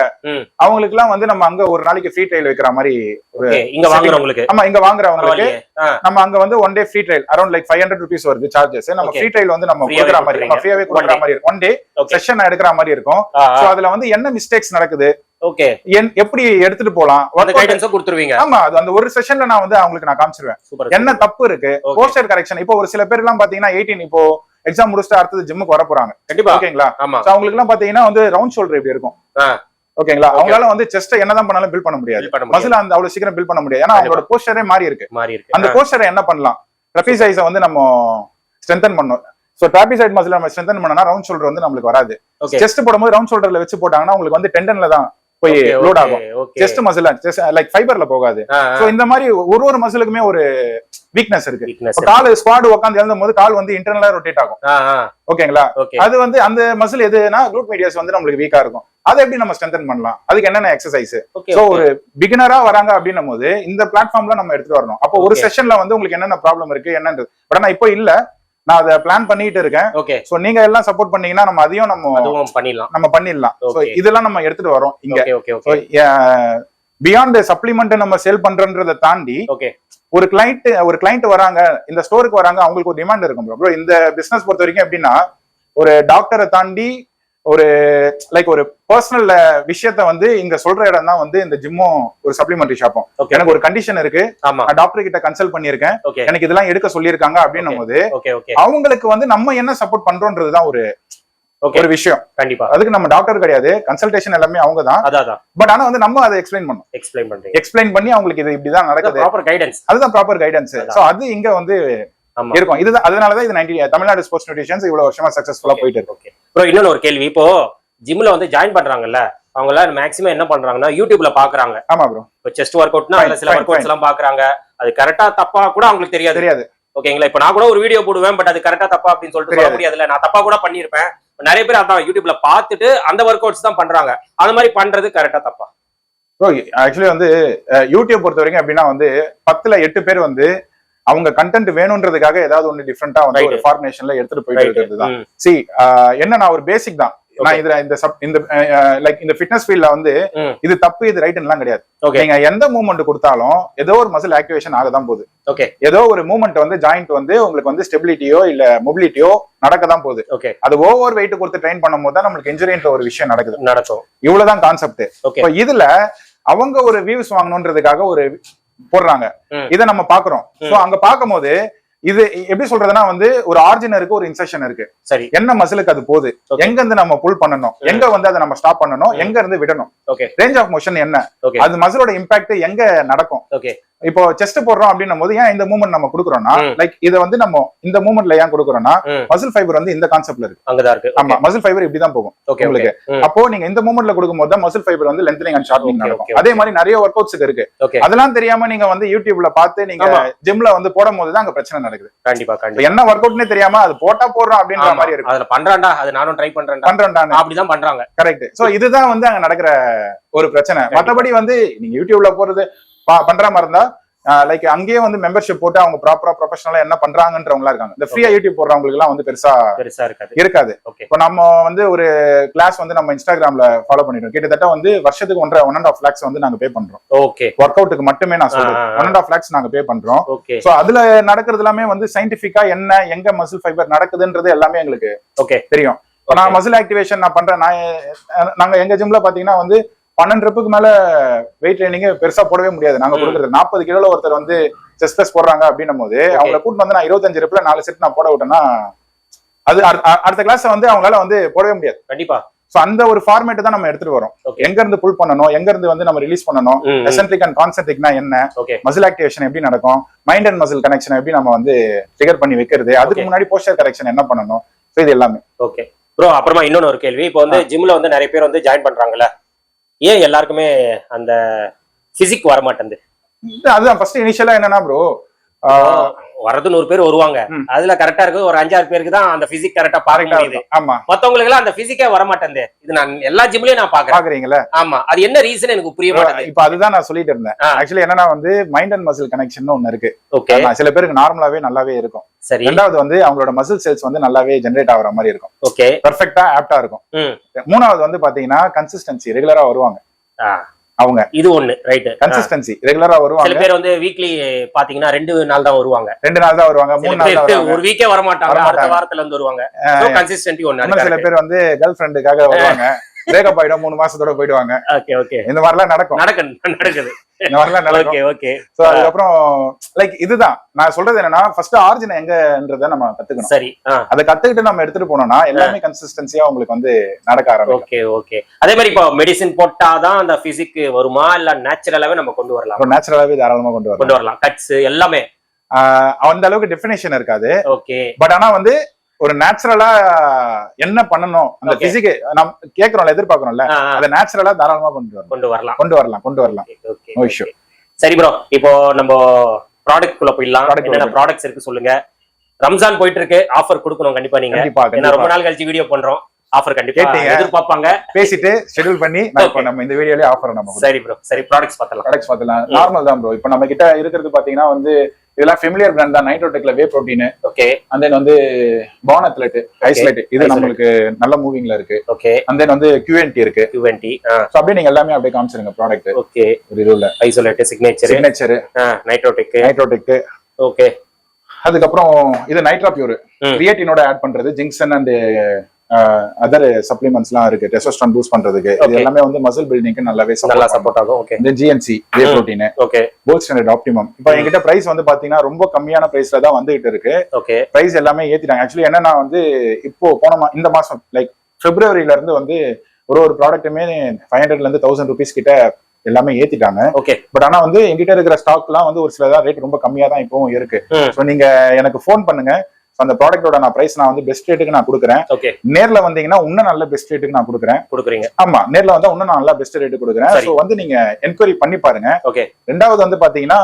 அவங்களுக்கு எல்லாம் வந்து நம்ம அங்க ஒரு நாளைக்கு ஃப்ரீ ட்ரையல் வைக்கிற மாதிரி இங்க வாங்குறவங்களுக்கு இங்க வாங்குறவங்களுக்கு நம்ம அங்க வந்து one day free trial around like 500 rupees வருது சார்ஜஸ். நம்ம ஃப்ரீ ட்ரையல் வந்து நம்ம கொடுக்குற மாதிரி, நம்ம ஃப்ரீயாவே கொடுக்குற மாதிரி இருக்கும். ஒன் டே செஷன் எடுக்கிற மாதிரி இருக்கும். சோ அதுல வந்து என்ன மிஸ்டேக்ஸ் நடக்குது, ஓகே எப்படி எடுத்துட்டு போலாம் கொடுத்துருவீங்க. ஆமா, அது அந்த ஒரு செஷன்ல நான் வந்து அவங்களுக்கு நான் காமிச்சிருவேன் என்ன தப்பு இருக்கு. போஸ்டர் கரெக்ஷன் இப்போ ஒரு சில பேர் எல்லாம் பாத்தீங்கன்னா 18 இப்போ எக்ஸாம் முடிச்சுட்டு அடுத்தது ஜிம்முக்கு வர போறாங்க. கண்டிப்பா ஓகேங்களா? அவங்களுக்கு எல்லாம் பாத்தீங்கன்னா வந்து ரவுண்ட் ஷோல்டர் எப்படி இருக்கும், ஓகேங்களா. அவங்களால வந்து செஸ்ட் என்னதான் பண்ணாலும் பில்ட் பண்ண முடியாது, மசில் அந்த அவ்வளவு சீக்கிரம் பில்ட் பண்ண முடியாது. ஏன்னா அவங்களோட போஸ்டரே மாறி இருக்கு. அந்த போஸ்டரை என்ன பண்ணலாம், ட்ரெபிசைஸை வந்து நம்ம ஸ்ட்ரென்தன் பண்ணணும். சோ ட்ராபிசைட் மசில் நம்ம ஸ்ட்ரென்தன் பண்ணனா ரவுண்ட் ஷோல்டர் வந்து நமக்கு வராது. செஸ்ட் போடும்போது ரவுண்ட் ஷோல்டர்ல வச்சு போட்டாங்கன்னா உங்களுக்கு வந்து டெண்டன்ல தான் போய் லோட் ஆகும். செஸ்ட் மசில் லைக் ஃபைபர்ல போகாது. சோ இந்த மாதிரி ஒரு மசிலுக்குமே ஒரு வீக்னஸ் இருக்கு. கால் ஸ்குவாட் உட்கார்ந்து எழுந்தும் போது கால் வந்து இன்டர்னலா ரொட்டேட் ஆகும். ஓகேங்களா. அது வந்து அந்த மசில் எதுனா குளூட் மீடியஸ் வந்து நம்மளுக்கு வீக்கா இருக்கும். அதை எப்படி நம்ம ஸ்ட்ரென்தன் பண்ணலாம், அதுக்கு என்னென்ன எக்ஸசைஸ். சோ ஒரு பிகினரா வராங்க அப்படின்னும் போது இந்த பிளாட்ஃபார்ம்ல நம்ம எடுத்துட்டு வரணும். அப்போ ஒரு செஷன்ல வந்து உங்களுக்கு என்னென்ன ப்ராப்ளம் இருக்கு என்னன்றது. பட் நான் இப்போ இல்ல, நான் அதை பிளான் பண்ணிட்டு இருக்கேன். சோ நீங்க எல்லாம் சப்போர்ட் பண்ணீங்கன்னா நம்ம அதையும் நம்ம பண்ணிடலாம். சோ இதெல்லாம் நம்ம எடுத்துட்டு வரோம் இங்க. பியாண்ட் சப்ளிமெண்ட் நம்ம சேல் பண்றன்றதை தாண்டி ஒரு கிளைண்ட் வராங்க, இந்த ஸ்டோருக்கு வராங்க, அவங்களுக்கு ஒரு டிமாண்ட் இருக்கும் ப்ரோ. இந்த பிசினஸ் பொறுத்த வரைக்கும் எப்படின்னா, ஒரு டாக்டரை தாண்டி ஒரு லைக் ஒரு பர்சனல் விஷயத்த வந்து இங்க சொல்ற இடம் தான் வந்து இந்த ஜிம்மும் ஒரு சப்ளிமெண்டரி ஷாப்பும். எனக்கு ஒரு கண்டிஷன் இருக்கு, நான் டாக்டர் கிட்ட கன்சல்ட் பண்ணிருக்கேன், எனக்கு இதெல்லாம் எடுக்க சொல்லியிருக்காங்க அப்படின்னும் போது அவங்களுக்கு வந்து நம்ம என்ன சப்போர்ட் பண்றோம்ன்றதுதான் ஒரு விஷயம். கண்டிப்பா அதுக்கு நம்ம டாக்டர் கிடையாது, கன்சல்டேஷன் எல்லாமே அவங்க தான். பட் ஆனா வந்து நம்ம அதை எக்ஸ்பிளைன் பண்ணி அவங்களுக்கு இது இப்படிதான் நடக்குது, அதுதான் ப்ராப்பர் கைடன்ஸ். சோ அது இங்க வந்து இருக்கும். இதுதான், அதனாலதான் இது தமிழ்நாடு ஸ்போர்ட்ஸ் நியூட்ரிஷன்ஸ் இவ்வளவு வருஷமா சக்சஸ்ஃபுல்லா போயிட்டு இருக்கு. இன்னொன்னு ஒரு கேள்வி, இப்போ ஜிம்ல வந்து ஜாயின் பண்றாங்கல்ல, அவங்க எல்லாம் மேக்ஸிமம் என்ன பண்றாங்கன்னா யூடியூப்ல பாக்குறாங்க. ஆமா ப்ரோ. இப்போ செஸ்ட் ஒர்க் அவுட்னா அதுல சில ஒர்க் அவுட்ஸ் எல்லாம் பாக்குறாங்க, அது கரெக்டா தப்பா கூட அவங்களுக்கு தெரியாது. ஓகேங்களா. இப்ப நான் கூட ஒரு வீடியோ போடுவேன், பட் அது கரெக்டா தப்பா அப்படின்னு சொல்லிட்டு சொல்ல முடியாதுல்ல, நான் தப்பா கூட பண்ணிருப்பேன். நிறைய பேர் அதான் யூடியூப்ல பாத்துட்டு அந்த ஒர்க் அவுட்ஸ் தான் பண்றாங்க. அந்த மாதிரி பண்றது கரெக்டா தப்பா? ஆக்சுவலி வந்து யூடியூப் பொறுத்த வரைக்கும் எப்படின்னா வந்து 10ல 8 பேர் வந்து அவங்க கண்டென்ட் வேணும்ன்றதுக்காக ஏதாவது ஒண்ணு டிஃபரெண்டா வந்து ஒரு ஃபார்மேஷன்ல எடுத்துட்டு போயிட்டு இருக்கிறதுதான். என்ன நான் ஒரு பேசிக் தான். நான் இதுல இந்த லைக் இந்த ஃபிட்னஸ் ஃபீல்ட்ல வந்து இது தப்பு இது ரைட் எல்லாம் கிடையாது. நீங்க எந்த மூவ்மெண்ட் கொடுத்தாலும் ஏதோ ஒரு மசில் ஆக்டிவேஷன் ஆகதான் போகுது. ஏதோ ஒரு மூவ்மெண்ட் வந்து ஜாயிண்ட் வந்து உங்களுக்கு வந்து ஸ்டெபிலிட்டியோ இல்ல மொபிலிட்டியோ நடக்கதான் போகுது. அது ஓவர் வெயிட் கொடுத்து ட்ரெயின் பண்ணும் போது தான் நம்மளுக்கு இன்ஜுரின்ற ஒரு விஷயம் நடக்கும். இவ்வளவுதான் கான்செப்ட். இதுல அவங்க ஒரு வியூஸ் வாங்கணும்ன்றதுக்காக ஒரு போடுறாங்க, இதை நம்ம பாக்குறோம். சோ அங்க பாக்கும் போது இது எப்படி சொல்றதுன்னா வந்து ஒரு ஆர்ஜின் இருக்கு, ஒரு இன்செக்ஷன் இருக்கு. சரி, என்ன மசிலுக்கு அது போகுது, எங்க இருந்து நம்ம புல் பண்ணணும், எங்க வந்து அதை நம்ம ஸ்டாப் பண்ணணும், எங்க இருந்து விடணும், ரேஞ்ச் ஆஃப் மோஷன் என்ன, அது மசிலோட இம்பாக்ட் எங்க நடக்கும். இப்போ செஸ்ட் போடுறோம் அப்படின்னும் போது ஏன் இந்த மூவ்மெண்ட் நம்ம கொடுக்குறோம்னா, லைக் இதை வந்து நம்ம இந்த மூவ்மெண்ட்ல ஏன் கொடுக்குறோம்னா மசில் ஃபைபர் வந்து இந்த கான்செப்ட்ல இருக்கு. ஆமா, மசில் ஃபைபர் இப்படிதான் போகும் உங்களுக்கு. அப்போ நீங்க இந்த மூவ்மெண்ட்ல கொடுக்கும்போது தான் மசில் ஃபைபர் வந்து லென்த்னிங் அண்ட் ஷார்ட்னிங் நடக்கும். அதே மாதிரி நிறைய ஒர்க் அவுட்ஸ் இருக்கு. அதெல்லாம் தெரியாம நீங்க வந்து யூடியூப்ல பார்த்து நீங்க ஜிம்ல வந்து போடும் போது தான் அங்க பிரச்சனை நடக்குது. கண்டிப்பா என்ன ஒர்க் அவுட்னே தெரியாம அது போட்டா போடுறோம் அப்படின்ற மாதிரி இருக்கு. அதுல பண்றான்டா, அது நானும் ட்ரை பண்றேன்டா அப்படிதான் பண்றாங்க. கரெக்ட். சோ இதுதான் வந்து அங்க நடக்கிற ஒரு பிரச்சனை. மற்றபடி வந்து நீங்க யூடியூப்ல போறது பண்ற மாதிரி இருந்தா லைக் அங்கேயே வந்து மெம்பர்ஷிப் போட்டு அவங்க ப்ராப்பரா ப்ரொஃபஷனலா என்ன பண்றாங்கன்றவங்களா இருக்காங்க. இந்த ஃப்ரீயா யூடியூப் போடுறவங்களுக்கு எல்லாம் வந்து பெருசா இருக்காது. இப்போ நம்ம வந்து ஒரு கிளாஸ் வந்து நம்ம இன்ஸ்டாகிராம்ல ஃபாலோ பண்ணிடுறோம். கிட்டத்தட்ட வந்து வருஷத்துக்கு 1.5 lakhs வந்து நாங்க பே பண்றோம். ஒர்க் அவுட்டுக்கு மட்டுமே நான் சொல்றேன் 1.5 lakhs நாங்க பே பண்றோம். சோ அதுல நடக்கிறது எல்லாமே வந்து சயின்டிபிக்கா என்ன எங்க மசில் ஃபைபர் நடக்குதுன்றது எல்லாமே எங்களுக்கு தெரியும். நான் மசில் ஆக்டிவேஷன் நான் பண்றேன். நாங்க எங்க ஜிம்ல பாத்தீங்கன்னா வந்து 12 ரெப்புக்கு மேல வெயிட் ட்ரைனிங் பெருசா போடவே முடியாது. நாங்க கொடுக்குறது 40 கிலோல ஒருத்தர் வந்து செஸ்ட் பிரஸ் போடுறாங்க அப்படின்னும் போது அவங்களை கூட்டு வந்து நான் 25 ரெப்ல 4 செட் நான் போட விட்டேன்னா அது அடுத்த கிளாஸ் வந்து அவங்களால வந்து போடவே முடியாது. கண்டிப்பா. சோ அந்த ஒரு ஃபார்மேட் தான் நம்ம எடுத்துட்டு வரோம். எங்க இருந்து புல் பண்ணணும், எங்க இருந்து வந்து நம்ம ரிலீஸ் பண்ணணும், எசென்ட்ரிக் அண்ட் கான்சென்ட்ரிக்னா என்ன, மசில் ஆக்டிவேஷன் எப்படி நடக்கும், மைண்ட் அண்ட் மசில் கனெக்ஷன் எப்படி நம்ம வந்து ட்ரிகர் பண்ணி வைக்கிறது, அதுக்கு முன்னாடி போஸ்டர் கரெக்ஷன் என்ன பண்ணணும், சோ இது எல்லாமே. Okay bro. அப்புறமா இன்னொன்னு ஒரு கேள்வி, இப்போ வந்து ஜிம்ல வந்து நிறைய பேர் வந்து ஜாயின் பண்றாங்கல்ல, ஏன் எல்லாருக்குமே அந்த பிசிக் வர மாட்டேங்குது? அதுதான் ஃபர்ஸ்ட் இனிஷியலா என்னன்னா ப்ரோ, வரது 100 பேர் வருவாங்க, அதுல கரெக்டா இருக்கு ஒரு 5-6 பேருக்கு தான் அந்த பிசிக் கரெக்டா பார்க்க முடியுது. ஆமா, மத்தவங்களுக்கு எல்லாம் அந்த பிசிக்கே வர மாட்டேங்குது. இது நான் எல்லா ஜிம்லயும் நான் பாக்குறீங்களா? ஆமா, அது என்ன ரீசன் எனக்கு புரிய மாட்டேங்குது. இப்ப அதுதான் நான் சொல்லிட்டு இருந்தேன். ஆக்சுவலி என்னன்னா வந்து மைண்ட் அண்ட் மசில் கனெக்ஷன் ஒன்னு இருக்கு. சில பேருக்கு நார்மலாவே நல்லாவே இருக்கும். சரி. ரெண்டாவது வந்து அவங்களோட மசில் செல்ஸ் வந்து நல்லாவே ஜெனரேட் ஆகுற மாதிரி இருக்கும். ஓகே, பெர்ஃபெக்ட்டா ஆப்டா இருக்கும். மூணாவது வந்து பாத்தீங்கன்னா கன்சிஸ்டன்சி, ரெகுலரா வருவாங்க அவங்க. இது ஒண்ணு ரைட், கன்சிஸ்டன்சி ரெகுலரா வருவாங்க. சில பேர் வந்து வீக்லி பாத்தீங்கன்னா 2 நாள் தான் வருவாங்க, 2 நாள் தான் வருவாங்க, 3 நாள் தான் வருவாங்க, ஒரு வீக்கே வர மாட்டாங்க, அடுத்த வாரத்துல இருந்து வருவாங்க. சோ கன்சிஸ்டன்சி ஒண்ணு. சில பேர் வந்து கேர்ள் ஃப்ரெண்டுக்காக வருவாங்க, பிரேக்கப் ஆயிடும் 3 மாசத்தோட போயிடுவாங்க. Okay okay. இந்த மாதிரிலாம் நடக்குது. இந்த மாதிரிலாம் நடக்கும். Okay okay. சோ அதுக்கப்புறம் லைக் இதுதான் நான் சொல்றது என்னன்னா ஃபர்ஸ்ட் ஆரிஜின் எங்கன்றத நம்ம கத்துக்கணும். சரி. அதை கத்துக்கிட்டு நம்ம எடுத்துட்டு போனோம்னா எல்லாமே கன்சிஸ்டன்சியா உங்களுக்கு வந்து நடக்க ஆரம்பிக்கும். Okay okay. அதே மாதிரி இப்போ மெடிசின் போட்டாதான் அந்த பிசிக் வருமா இல்ல நேச்சுரலாவே நம்ம கொண்டு வரலாம்? நேச்சுரலாவே தாராளமா கொண்டு வரலாம். கட்ஸ் எல்லாமே அந்த அளவுக்கு டெஃபினேஷன் இருக்காது. ஓகே. பட் ஆனா வந்து ஒரு நேச்சுரலா என்ன பண்ணணும் அந்த பிசிக் நம்ம கேக்குறோம்ல எதிர்பார்க்கறோம்ல அதை நேச்சுரலா தாராளமா கொண்டு வரலாம். சரி ப்ரோ, இப்போ நம்ம ப்ராடக்ட் குள்ள போயிடலாம். என்னென்ன ப்ராடக்ட்ஸ் இருக்கு சொல்லுங்க. ரம்ஜான் போயிட்டு இருக்கு, ஆஃபர் கொடுக்கணும் கண்டிப்பா நீங்க. ஏன்னா ரொம்ப நாள் கழிச்சு வீடியோ பண்றோம், ஆஃபர் கண்டிப்பா எதிர்பார்ப்பாங்க. பேசிட்டு ஷெட்யூல் பண்ணி நம்ம இந்த வீடியோலயே ஆஃபர் நம்ம. சரி ப்ரோ, சரி ப்ராடக்ட்ஸ் பார்த்தலாம். நார்மல் தான் ப்ரோ. இப்போ நம்ம கிட்ட இருக்கிறது பாத்தீங்கன்னா வந்து இதெல்லாம் ஃபெமிலியர் பிராண்ட் தான். நைட்ரோடெக்ல whey protein. Okay. And then வந்து பான் அத்லெட் ஐசோலேட் இது நம்மளுக்கு நல்ல மூவிங்ல இருக்கு. ஓகே. அண்ட் தென் வந்து QNT இருக்கு. சோ அப்படியே நீங்க எல்லாமே அப்படியே காமிச்சிருங்க ப்ராடக்ட். ஓகே. ஒரு இதுல ஐசோலேட், சிக்னேச்சர், நைட்ரோடெக். ஓகே. அதுக்கப்புறம் இது நைட்ரா பியூர் கிரியேட்டினோட ஆட் பண்றது. ஜிங்சன் அண்ட் அதர் சப்ளிமெண்ட்ஸ்லாம் இருக்கு டெஸ்டோஸ்டெரான் பூஸ்ட் பண்றதுக்கு. இது எல்லாமே வந்து மசில் பில்டிங்க்கு நல்லாவே சப்போர்ட் ஆகும். ஓகே. இந்த GNC whey protein. Okay. Gold standard optimum. இப்போ என்கிட்ட பிரைஸ் வந்து பாத்தீங்கன்னா ரொம்ப கம்மியான பிரைஸ்ல தான் வந்துகிட்டு இருக்கு. ஓகே. பிரைஸ் எல்லாமே ஏத்திட்டாங்க. ஆக்சுவலி என்னன்னா வந்து இப்போ இந்த மாசம் லைக் பிப்ரவரியில இருந்து வந்து ஒரு ப்ராடக்ட்டுமே 500 இருந்து 1000 rupees கிட்ட எல்லாமே ஏத்திட்டாங்க. ஓகே. பட் ஆனா வந்து என்கிட்ட இருக்கிற ஸ்டாக்லாம் வந்து ஒரு சிலதான் ரேட் ரொம்ப கம்மியா தான் இப்பவும் இருக்கு. சோ நீங்க எனக்கு ஃபோன் பண்ணுங்க. அந்த ப்ராடக்ட்டோட நான் பிரைஸ் நான் வந்து பெஸ்ட் ரேட்டுக்கு நான் கொடுக்குறேன். ஓகே. நேர்ல வந்தீங்கன்னா இன்னும் நல்ல பெஸ்ட் ரேட்டுக்கு நான் கொடுக்குறேன். ஆமா, நேர்ல வந்தா இன்னும் நல்ல பெஸ்ட் ரேட்டு கொடுக்குறேன். சோ வந்து நீங்க என்கொயரி பண்ணி பாருங்க. ஓகே. ரெண்டாவது வந்து பாத்தீங்கன்னா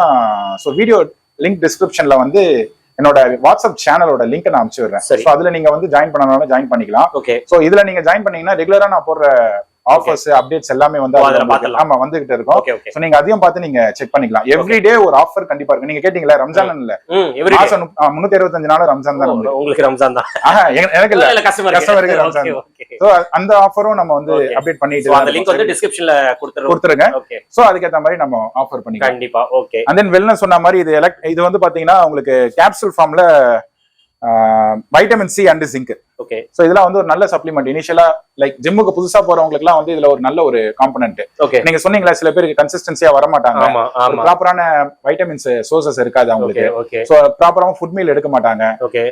சோ வீடியோ லிங்க் டிஸ்கிரிப்ஷன்ல வந்து என்னோட வாட்ஸ்அப் சேனலோட லிங்க் நான் அனுப்பிச்சு விடுறேன். சோ அதுல நீங்க வந்து ஜாயின் பண்ணனால ஜாயின் பண்ணிக்கலாம். ஓகே. சோ இதுல நீங்க ஜாயின் பண்ணீங்கன்னா ரெகுலரா நான் போடுற ஆஃபர்ஸ் அப்டேட்ஸ் எல்லாமே வந்து ஆமா வந்துகிட்டு இருக்கும். சோ நீங்க அதையும் பார்த்து நீங்க செக் பண்ணிக்கலாம். எவ்ரிடே ஒரு ஆஃபர் கண்டிப்பா இருக்கு. நீங்க கேட்டீங்களா ரம்ஜான் இல்ல மாசம் 365 நாள் ரம்ஜான் தான். உங்களுக்கு ரம்ஜான் தான். எனக்கு இல்ல கஸ்டமருக்கு ரம்ஜான். சோ அந்த ஆஃபரும் நம்ம வந்து அப்டேட் பண்ணிட்டு அந்த லிங்க் வந்து டிஸ்கிரிப்ஷன்ல கொடுத்துருங்க. சோ அதுக்கு ஏத்த மாதிரி நம்ம ஆஃபர் பண்ணிக்கலாம் கண்டிப்பா. ஓகே. அண்ட் தென் வெல்னஸ் சொன்ன மாதிரி இது வந்து பாத்தீங்கன்னா உங்களுக்கு கேப்சூல் ஃபார்ம்ல vitamin C and zinc. Okay. So இதெல்லாம் வந்து ஒரு நல்ல சப்ளிமெண்ட். இனிஷியலா லைக் ஜிம்முக்கு புதுசா போறவங்களுக்கு எல்லாம் வந்து இதுல ஒரு நல்ல ஒரு காம்பனன்ட். ஓகே. நீங்க சொன்னீங்களா சில பேருக்கு கன்சிஸ்டன்சியா வர மாட்டாங்க, ப்ராப்பரான வைட்டமின்ஸ் சோர்சஸ் இருக்காது அவங்களுக்கு. சோ ப்ராப்பரான ஃபுட் மீல் எடுக்க மாட்டாங்க. ஓகே.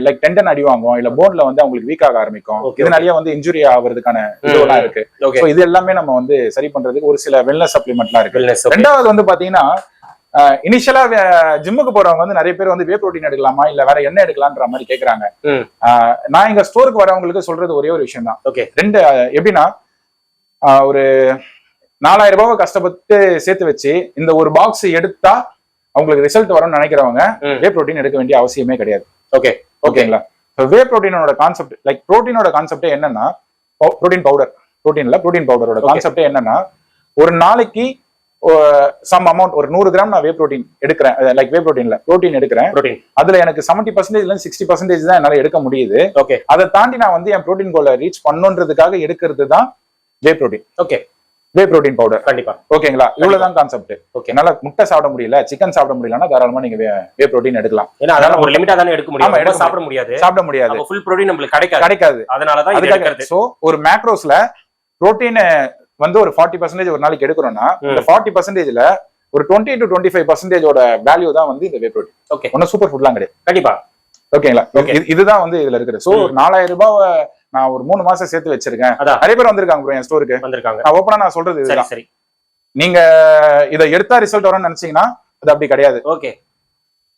லைக் டெண்டன் அடி வாங்கும், இல்ல போன்ல வந்து அவங்களுக்கு வீக் ஆக ஆரம்பிக்கும். இதனாலேயே வந்து இன்ஜுரி ஆகிறதுக்கான இதெல்லாம் இருக்கு. சோ இது எல்லாமே நம்ம வந்து சரி பண்றதுக்கு ஒரு சில வெல்னஸ் சப்ளிமெண்ட்லாம் இருக்கு. ரெண்டாவது வந்து பாத்தீங்கன்னா இனிஷியலா ஜிம்முக்கு போறவங்க வந்து நிறைய பேர் வந்து வே புரோட்டீன் எடுக்கலாமா இல்ல வேற என்ன எடுக்கலாம்ன்ற மாதிரி கேக்குறாங்க. நான் எங்க ஸ்டோருக்கு வரவங்களுக்கு சொல்றது ஒரே ஒரு விஷயம் தான். ஓகே. ரெண்டு எப்படின்னா ஒரு 4000 ரூபாவை கஷ்டப்பட்டு சேர்த்து வச்சு இந்த ஒரு பாக்ஸ் எடுத்தா அவங்களுக்கு ரிசல்ட் வரும்னு நினைக்கிறவங்க வே புரோட்டீன் எடுக்க வேண்டிய அவசியமே கிடையாது. ஓகே. ஓகேங்களா? வே புரோட்டீனோட கான்செப்ட் லைக் புரோட்டீனோட கான்செப்டே என்னன்னா புரோட்டீன் பவுடரோட கான்செப்டே என்னன்னா ஒரு நாளைக்கு சம் அமௌண்ட் ஒரு 100 கிராம் நான் வே புரோட்டீன் எடுக்கிறேன். லைக் வே புரோட்டீன்ல புரோட்டீன் எடுக்கிறேன். அதுல எனக்கு 70% 60% தான் என்னால எடுக்க முடியுது. ஓகே. அதை தாண்டி நான் வந்து என் புரோட்டீன் கோலை ரீச் பண்ணணுன்றதுக்காக எடுக்கிறது தான் வே protein. Okay. Whey protein powder. கண்டிப்பா. ஓகேங்களா? இவ்வளவுதான் கான்செப்ட். ஓகே. என்னால முட்டை சாப்பிட முடியல, சிக்கன் சாப்பிட முடியலன்னா தாராளமா நீங்க வே புரோட்டீன் எடுக்கலாம். ஏன்னா அதனால ஒரு லிமிட்டா தானே எடுக்க முடியும். சாப்பிட முடியாது. அப்ப ஃபுல் புரோட்டீன் நமக்கு கிடைக்காது. அதனால தான் இது எடுக்கிறது. சோ ஒரு மேக்ரோஸ்ல புரோட்டீன் வந்து ஒரு 40% ஒரு நாளைக்கு எடுக்கிறோம்னா இந்த 40%ல ஒரு 20 to 25% வேல்யூ தான் வந்து இந்த வே புரோட்டீன். ஓகே. ஒன்னும் சூப்பர் ஃபுட்லாம் கிடையாது. கண்டிப்பா. ஓகேங்களா? இதுதான் வந்து இதுல இருக்குது. சோ ஒரு 4000 ரூபாவை நான் ஒரு 3 மாசம் சேர்த்து வச்சிருக்கேன். நிறைய பேர் வந்திருக்காங்க ப்ரோ என் ஸ்டோருக்கு. நான் ஓப்பனா நான் சொல்றது இதுதான். சரி. நீங்க இதை எடுத்தா ரிசல்ட் வரும்னு நினைச்சீங்கன்னா அது அப்படி கிடையாது. ஓகே.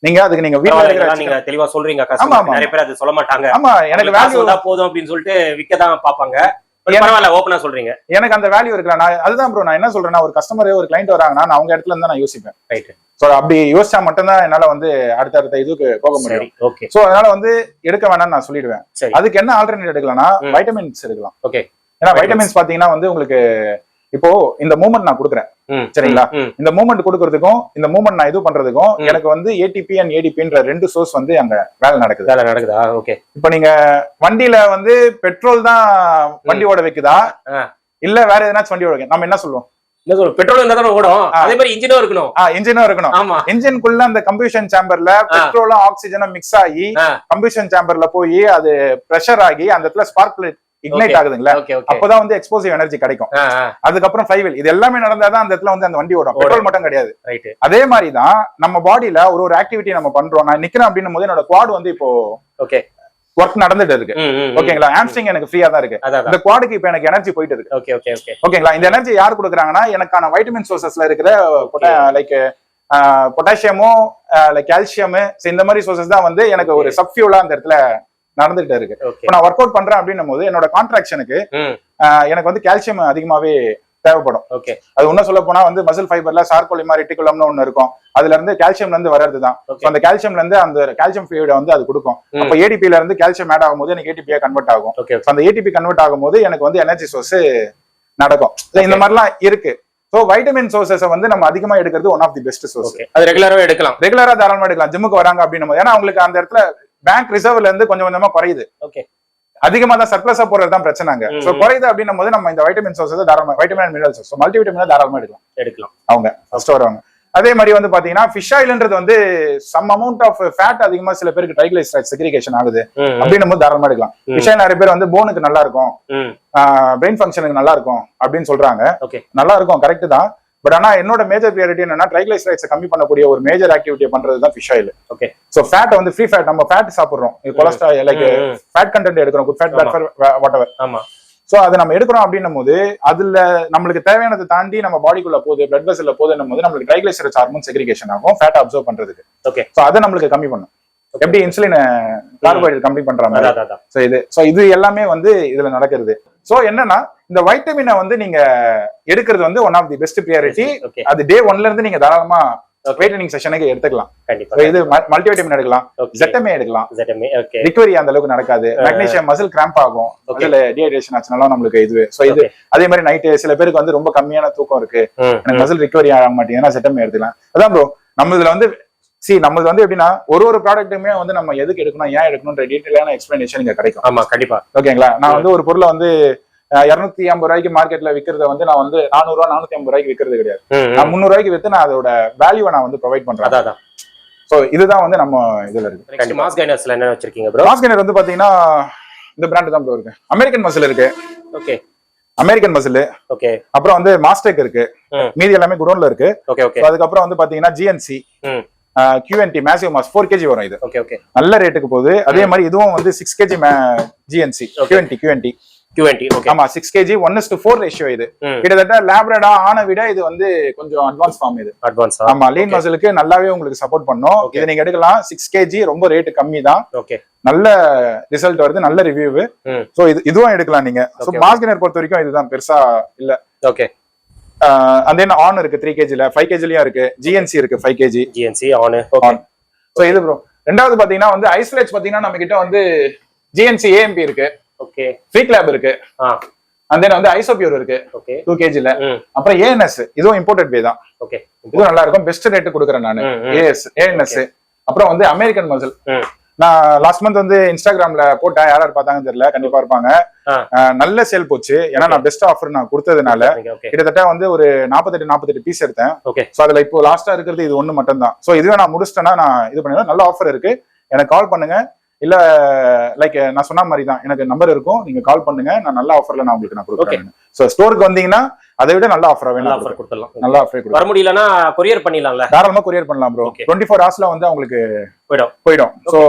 நீங்க அதுக்கு நீங்க வீட்ல இருக்கிற நீங்க தெளிவா சொல்றீங்க. நிறைய பேர் அது சொல்ல மாட்டாங்க. ஆமா, எனக்கு வேல்யூ தான் போதும் அப்படின்னு சொல்லிட்டு விக்க தான் பாப்பாங்க. பரவாயில்ல, ஓபனா சொல்றீங்க. எனக்கு அந்த வேல்யூ இருக்குல்ல. நான் அதுதான் ப்ரோ நான் என்ன சொல்றேன்னா ஒரு கஸ்டமரே ஒரு கிளைண்ட் வராங்கன்னா நான் அவங்க இடத்துல இருந்தா நான் யோசிப்பேன். ரைட். சோ அப்படி யோசிச்சா மட்டும்தான் என்னால வந்து அடுத்த இதுக்கு போக முடியும். ஓகே. சோ அதனால வந்து எடுக்க வேணாம்னு நான் சொல்லிடுவேன். அதுக்கு என்ன ஆல்டர்னேட் எடுக்கலாம்னா வைட்டமின்ஸ் எடுக்கலாம். ஓகே. ஏன்னா வைட்டமின்ஸ் பாத்தீங்கன்னா வந்து உங்களுக்கு இப்போ இந்த மூமெண்ட் நான் கொடுக்குறேன் சரிங்களா? இந்த மூமெண்ட் கொடுக்கறதுக்கும் இந்த மூமெண்ட் நான் இது பண்றதுக்கும் எனக்கு வந்து ஏடிபி அண்ட் ஏடிபின்ற 2 சோர்ஸ் வந்து அங்க வேலை நடக்குதா? ஓகே. இப்ப நீங்க வண்டியில வந்து பெட்ரோல் தான் வண்டி ஓட வைக்குதா இல்ல வேற எதனாச்சும் வண்டி ஓட நம்ம என்ன சொல்லுவோம்? பெட்ரோல் இருந்தா தான் ஓடும். அதே மாதிரி இன்ஜினும் இருக்கணும். இன்ஜினும் இருக்கணும். ஆமா. இன்ஜினுக்குள்ள அந்த கம்பஷன் சேம்பர்ல பெட்ரோலும் ஆக்சிஜனும் மிக்ஸ் ஆகி கம்பஷன் சேம்பர்ல போய் அது பிரஷர் ஆகி அந்த இடத்துல ஸ்பார்க் இக்னைட் ஆகுதுங்களா, அப்பதான் வந்து எக்ஸ்ப்ளோசிவ் எனர்ஜி கிடைக்கும். அதுக்கப்புறம் ஃப்ளைவீல், இது எல்லாமே நடந்தாதான் அந்த இடத்துல வந்து அந்த வண்டி ஓடும், பெட்ரோல் மட்டும் கிடையாது. அதே மாதிரிதான் நம்ம பாடியில ஒரு ஆக்டிவிட்டி நம்ம பண்றோம். நான் நிக்கிறேன் அப்படின்னும் போது என்னோட குவாட் வந்து இப்போ ஒர்க் நடந்துட்டு இருக்கு. ஓகேங்களா, ஹாம்ஸ்ட்ரிங் எனக்கு ஃப்ரீயா தான் இருக்கு. இந்த குவாடுக்கு இப்ப எனக்கு எனர்ஜி போயிட்டு இருக்கு. ஓகேங்களா, இந்த எனர்ஜி யார் கொடுக்குறாங்கன்னா எனக்கான வைட்டமின் சோர்சஸ்ல இருக்கிற லைக் பொட்டாசியமும் லைக் கால்சியம், இந்த மாதிரி சோர்சஸ் தான் வந்து எனக்கு ஒரு சப்ஃபியூலா அந்த இடத்துல நடந்துட்டு இருக்கு. இப்ப நான் ஒர்க் அவுட் பண்றேன் அப்படின்னும் போது என்னோட கான்ட்ராக்ஷனுக்கு எனக்கு வந்து கால்சியம் அதிகமாவே தேவைப்படும். அது ஒன்னும் சொல்ல போனா வந்து மசில் ஃபைபர்ல சார்கோலிமா ரெட்டிகுலம்னு ஒண்ணு இருக்கும். அதுல இருந்து கால்சியம்ல இருந்து வர்றதுதான். அந்த கால்சியம்ல இருந்து அந்த கால்சியம் ஃப்ளூயிட வந்து அது கொடுக்கும். அப்ப ஏடிபில இருந்து கால்சியம் ஆட் ஆகும்போது எனக்கு ஏடிபியா கன்வெர்ட் ஆகும். அந்த ஏடிபி கன்வெர்ட் ஆகும்போது எனக்கு வந்து எனர்ஜி சோர்ஸ் நடக்கும். இந்த மாதிரிலாம் இருக்கு. சோ வைட்டமின் சோர்சஸ் வந்து நம்ம அதிகமா எடுக்கிறது one of the best source. அது ரெகுலரா எடுக்கலாம், ரெகுலரா தாராளமா எடுக்கலாம். ஜிம்முக்கு வராங்க அப்படின்னும் போது, ஏன்னா அவங்களுக்கு அந்த இடத்துல பேங்க் ரிசர்வ்ல இருந்து கொஞ்சம் கொஞ்சமா குறையுது. அதிகமா தான் சர்ப்ளஸா போறதுதான் பிரச்சனைங்க. சோ குறையுது அப்படின்னும் போது நம்ம இந்த வைட்டமின் சோர்சஸ் தாராளமா, vitamin and mineral source, multi vitamin தாராளமா எடுக்கலாம் அவங்க ஃபர்ஸ்ட் வருவாங்க. அதே மாதிரி வந்து பாத்தீங்கன்னா ஃபிஷ் ஆயில்ன்றது வந்து சம் அமௌண்ட் ஆஃப் ஃபேட் அதிகமா சில பேருக்கு ட்ரைகிளிசரைட் செக்ரிகேஷன் ஆகுது அப்படின்னும் போது தாராளமா எடுக்கலாம். ஃபிஷ் ஆயில் நிறைய பேர் வந்து போனுக்கு நல்லா இருக்கும், பிரெயின் ஃபங்க்ஷனுக்கு நல்லா இருக்கும் அப்படின்னு சொல்றாங்க. நல்லா இருக்கும், கரெக்ட் தான். பட் ஆனா என்னோட மேஜர் பிரியாரிட்டி என்னன்னா ட்ரைகிளிசரைட்ஸ் கம்மி பண்ணக்கூடிய ஒரு மேஜர் ஆக்டிவிட்டியை பண்றதுதான் ஃபிஷ் ஆயில். சோ ஃபேட் வந்து ஃப்ரீ ஃபேட், நம்ம ஃபேட் சாப்பிடுறோம், கொலஸ்ட்ரால் லைக் ஃபேட் கண்டென்ட் எடுக்கிறோம், good fat, bad fat, whatever. ஆமா, சோ அதை நம்ம எடுக்கிறோம் அப்படின்னும் போது அதுல நம்மளுக்கு தேவையானதை தாண்டி நம்ம பாடிக்குள்ள போகுது, பிளட் வெசல்ல போகுதுன்னும் போது நம்மளுக்கு ட்ரைகிளிசரைட்ஸ் ஹார்மோன் செக்ரிகேஷன் ஆகும், ஃபேட் அப்சர்வ் பண்றதுக்கு. சோ அதை நம்மளுக்கு கம்மி பண்ணும். எப்படி இன்சுலின் கார்போஹைட்ரேட் கம்மி பண்ற மாதிரி. சோ இது எல்லாமே வந்து இதுல நடக்கிறது. சோ என்னன்னா இந்த வைட்டமினை வந்து நீங்க எடுக்கிறது வந்து one of the best priority. அது டே 1ல இருந்து நீங்க தாராளமா வெயிட் ட்ரைனிங் செஷனுக்கு எடுத்துக்கலாம். இது மல்டிவைட்டமின் எடுக்கலாம், ZMA எடுக்கலாம். ரிகவரி அந்த அளவுக்கு நடக்காது. மெக்னீசியம் மசில் கிராம்ப் ஆகும், அதுல டீஹைட்ரேஷன் ஆச்சுனாலும் நம்மளுக்கு இது. சோ இது அதே மாதிரி நைட்டு சில பேருக்கு வந்து ரொம்ப கம்மியான தூக்கம் இருக்கு, எனக்கு மசில் ரிகவரி ஆக மாட்டேங்குதுன்னா ZMA எடுத்துக்கலாம். அதான் ப்ரோ, நம்ம இதுல வந்து நம்மளுக்கு வந்து எப்படின்னா ஒரு ப்ராடக்ட்டுமே வந்து நம்ம எதுக்கு எடுக்கணும், ஏன் எடுக்கணும்ன்ற டீடைலான எக்ஸ்பிளனேஷன் இங்க கிடைக்கும். ஆமா, கண்டிப்பா. ஓகேங்களா, நான் வந்து ஒரு பொருளை வந்து 250 ரூபாய்க்கு மார்க்கெட்ல விக்கிறத வந்து நான் வந்து 400 ரூபாய் 450 ரூபாய்க்கு விக்கிறது கிடையாது. நான் 300 ரூபாய்க்கு வித்து நான் அதோட வேல்யூவை நான் வந்து ப்ரொவைட் பண்றேன். சோ இதுதான் வந்து நம்ம இதுல இருக்கு. மாஸ் கெய்னர்ஸ்ல என்ன வச்சிருக்கீங்க ப்ரோ? மாஸ் கெய்னர் வந்து பாத்தீங்கன்னா இந்த பிராண்ட் தான் ப்ரோ இருக்கு. அமெரிக்கன் மசில் இருக்கு. Okay, American muscle. ஓகே, அப்புறம் வந்து மாஸ்டெக் இருக்கு. மீதி எல்லாமே குடோன்ல இருக்கு. Okay okay. அதுக்கப்புறம் வந்து பாத்தீங்கன்னா GNC, QNT massive mass 4 kg வரும். இது ஓகே ஓகே, நல்ல ரேட்டுக்கு போகுது. அதே மாதிரி இதுவும் வந்து 6 kg GNC QNT. ஓகே, ஆமா 6 kg 1:4 ரேஷியோ. இது கிட்டத்தட்ட லேப்ரடா ஆன விட இது வந்து கொஞ்சம் அட்வான்ஸ் ஃபார்ம். இது அட்வான்ஸ், ஆமா, லீன் மசிலுக்கு நல்லாவே உங்களுக்கு சப்போர்ட் பண்ணும். இது நீங்க எடுக்கலாம். 6 kg ரொம்ப ரேட் கம்மி தான். ஓகே, நல்ல ரிசல்ட் வருது, நல்ல ரிவ்யூ. சோ இதுவும் எடுக்கலாம் நீங்க. சோ மாஸ் கெய்னர் பொறுத்த வரைக்கும் இதுதான், பெருசா இல்ல. ஓகே, and then on இருக்கு 3 kg ல, 5 kg லயும் இருக்கு. GNC இருக்கு 5 kg GNC on. Okay, so இது ப்ரோ. ரெண்டாவது பாத்தீங்கன்னா வந்து ஐசோலேட்ஸ் பாத்தீங்கன்னா நம்ம கிட்ட வந்து GNC AMP இருக்கு. ஓகே, ஃப்ரீக் லேப் இருக்கு. and then வந்து ஐசோபியூர் இருக்கு. ஓகே, 2 kg ல. அப்புறம் ANS, இதுவும் இம்போர்ட்டட் பே தான். ஓகே, இது நல்லா இருக்கும், பெஸ்ட் ரேட் கொடுக்குறேன் நானு. ANS. அப்புறம் வந்து அமெரிக்கன் மசில் நான் லாஸ்ட் மந்த் வந்து இன்ஸ்டாகிராம்ல போட்டேன், யாராவது பார்த்தாங்கன்னு தெரியல, கண்டிப்பா இருப்பாங்க. நல்ல சேல் போச்சு, ஏன்னா நான் பெஸ்ட் ஆஃபர் நான் கொடுத்ததுனால. கிட்டத்தட்ட வந்து ஒரு 48 பீஸ் எடுத்தேன். சோ அதுல இப்போ லாஸ்டா இருக்கிறது இது ஒண்ணு மட்டும் தான். சோ இதுவே நான் முடிச்சிட்டேன்னா நான் இது பண்ணிடுவேன். நல்ல ஆஃபர் இருக்கு, எனக்கு கால் பண்ணுங்க. இல்ல லைக் நான் சொன்ன மாதிரி தான், எனக்கு நம்பர் இருக்கும், நீங்க கால் பண்ணுங்க, நான் நல்ல ஆஃபர்ல நான் உங்களுக்கு நான் கொடுக்குறேன். சோ ஸ்டோருக்கு வந்தீங்கன்னா அதை விட நல்ல ஆஃபர் வேணும், ஆஃபர் கொடுத்துடலாம். நல்ல ஆஃபர் கொடுக்கலாம். வர முடியலன்னா கொரியர் பண்ணிடலாம்ல? தாராளமா கொரியர் பண்ணலாம் ப்ரோ. 24 ஹவர்ஸ்ல வந்து அவங்களுக்கு போயிடும். சோ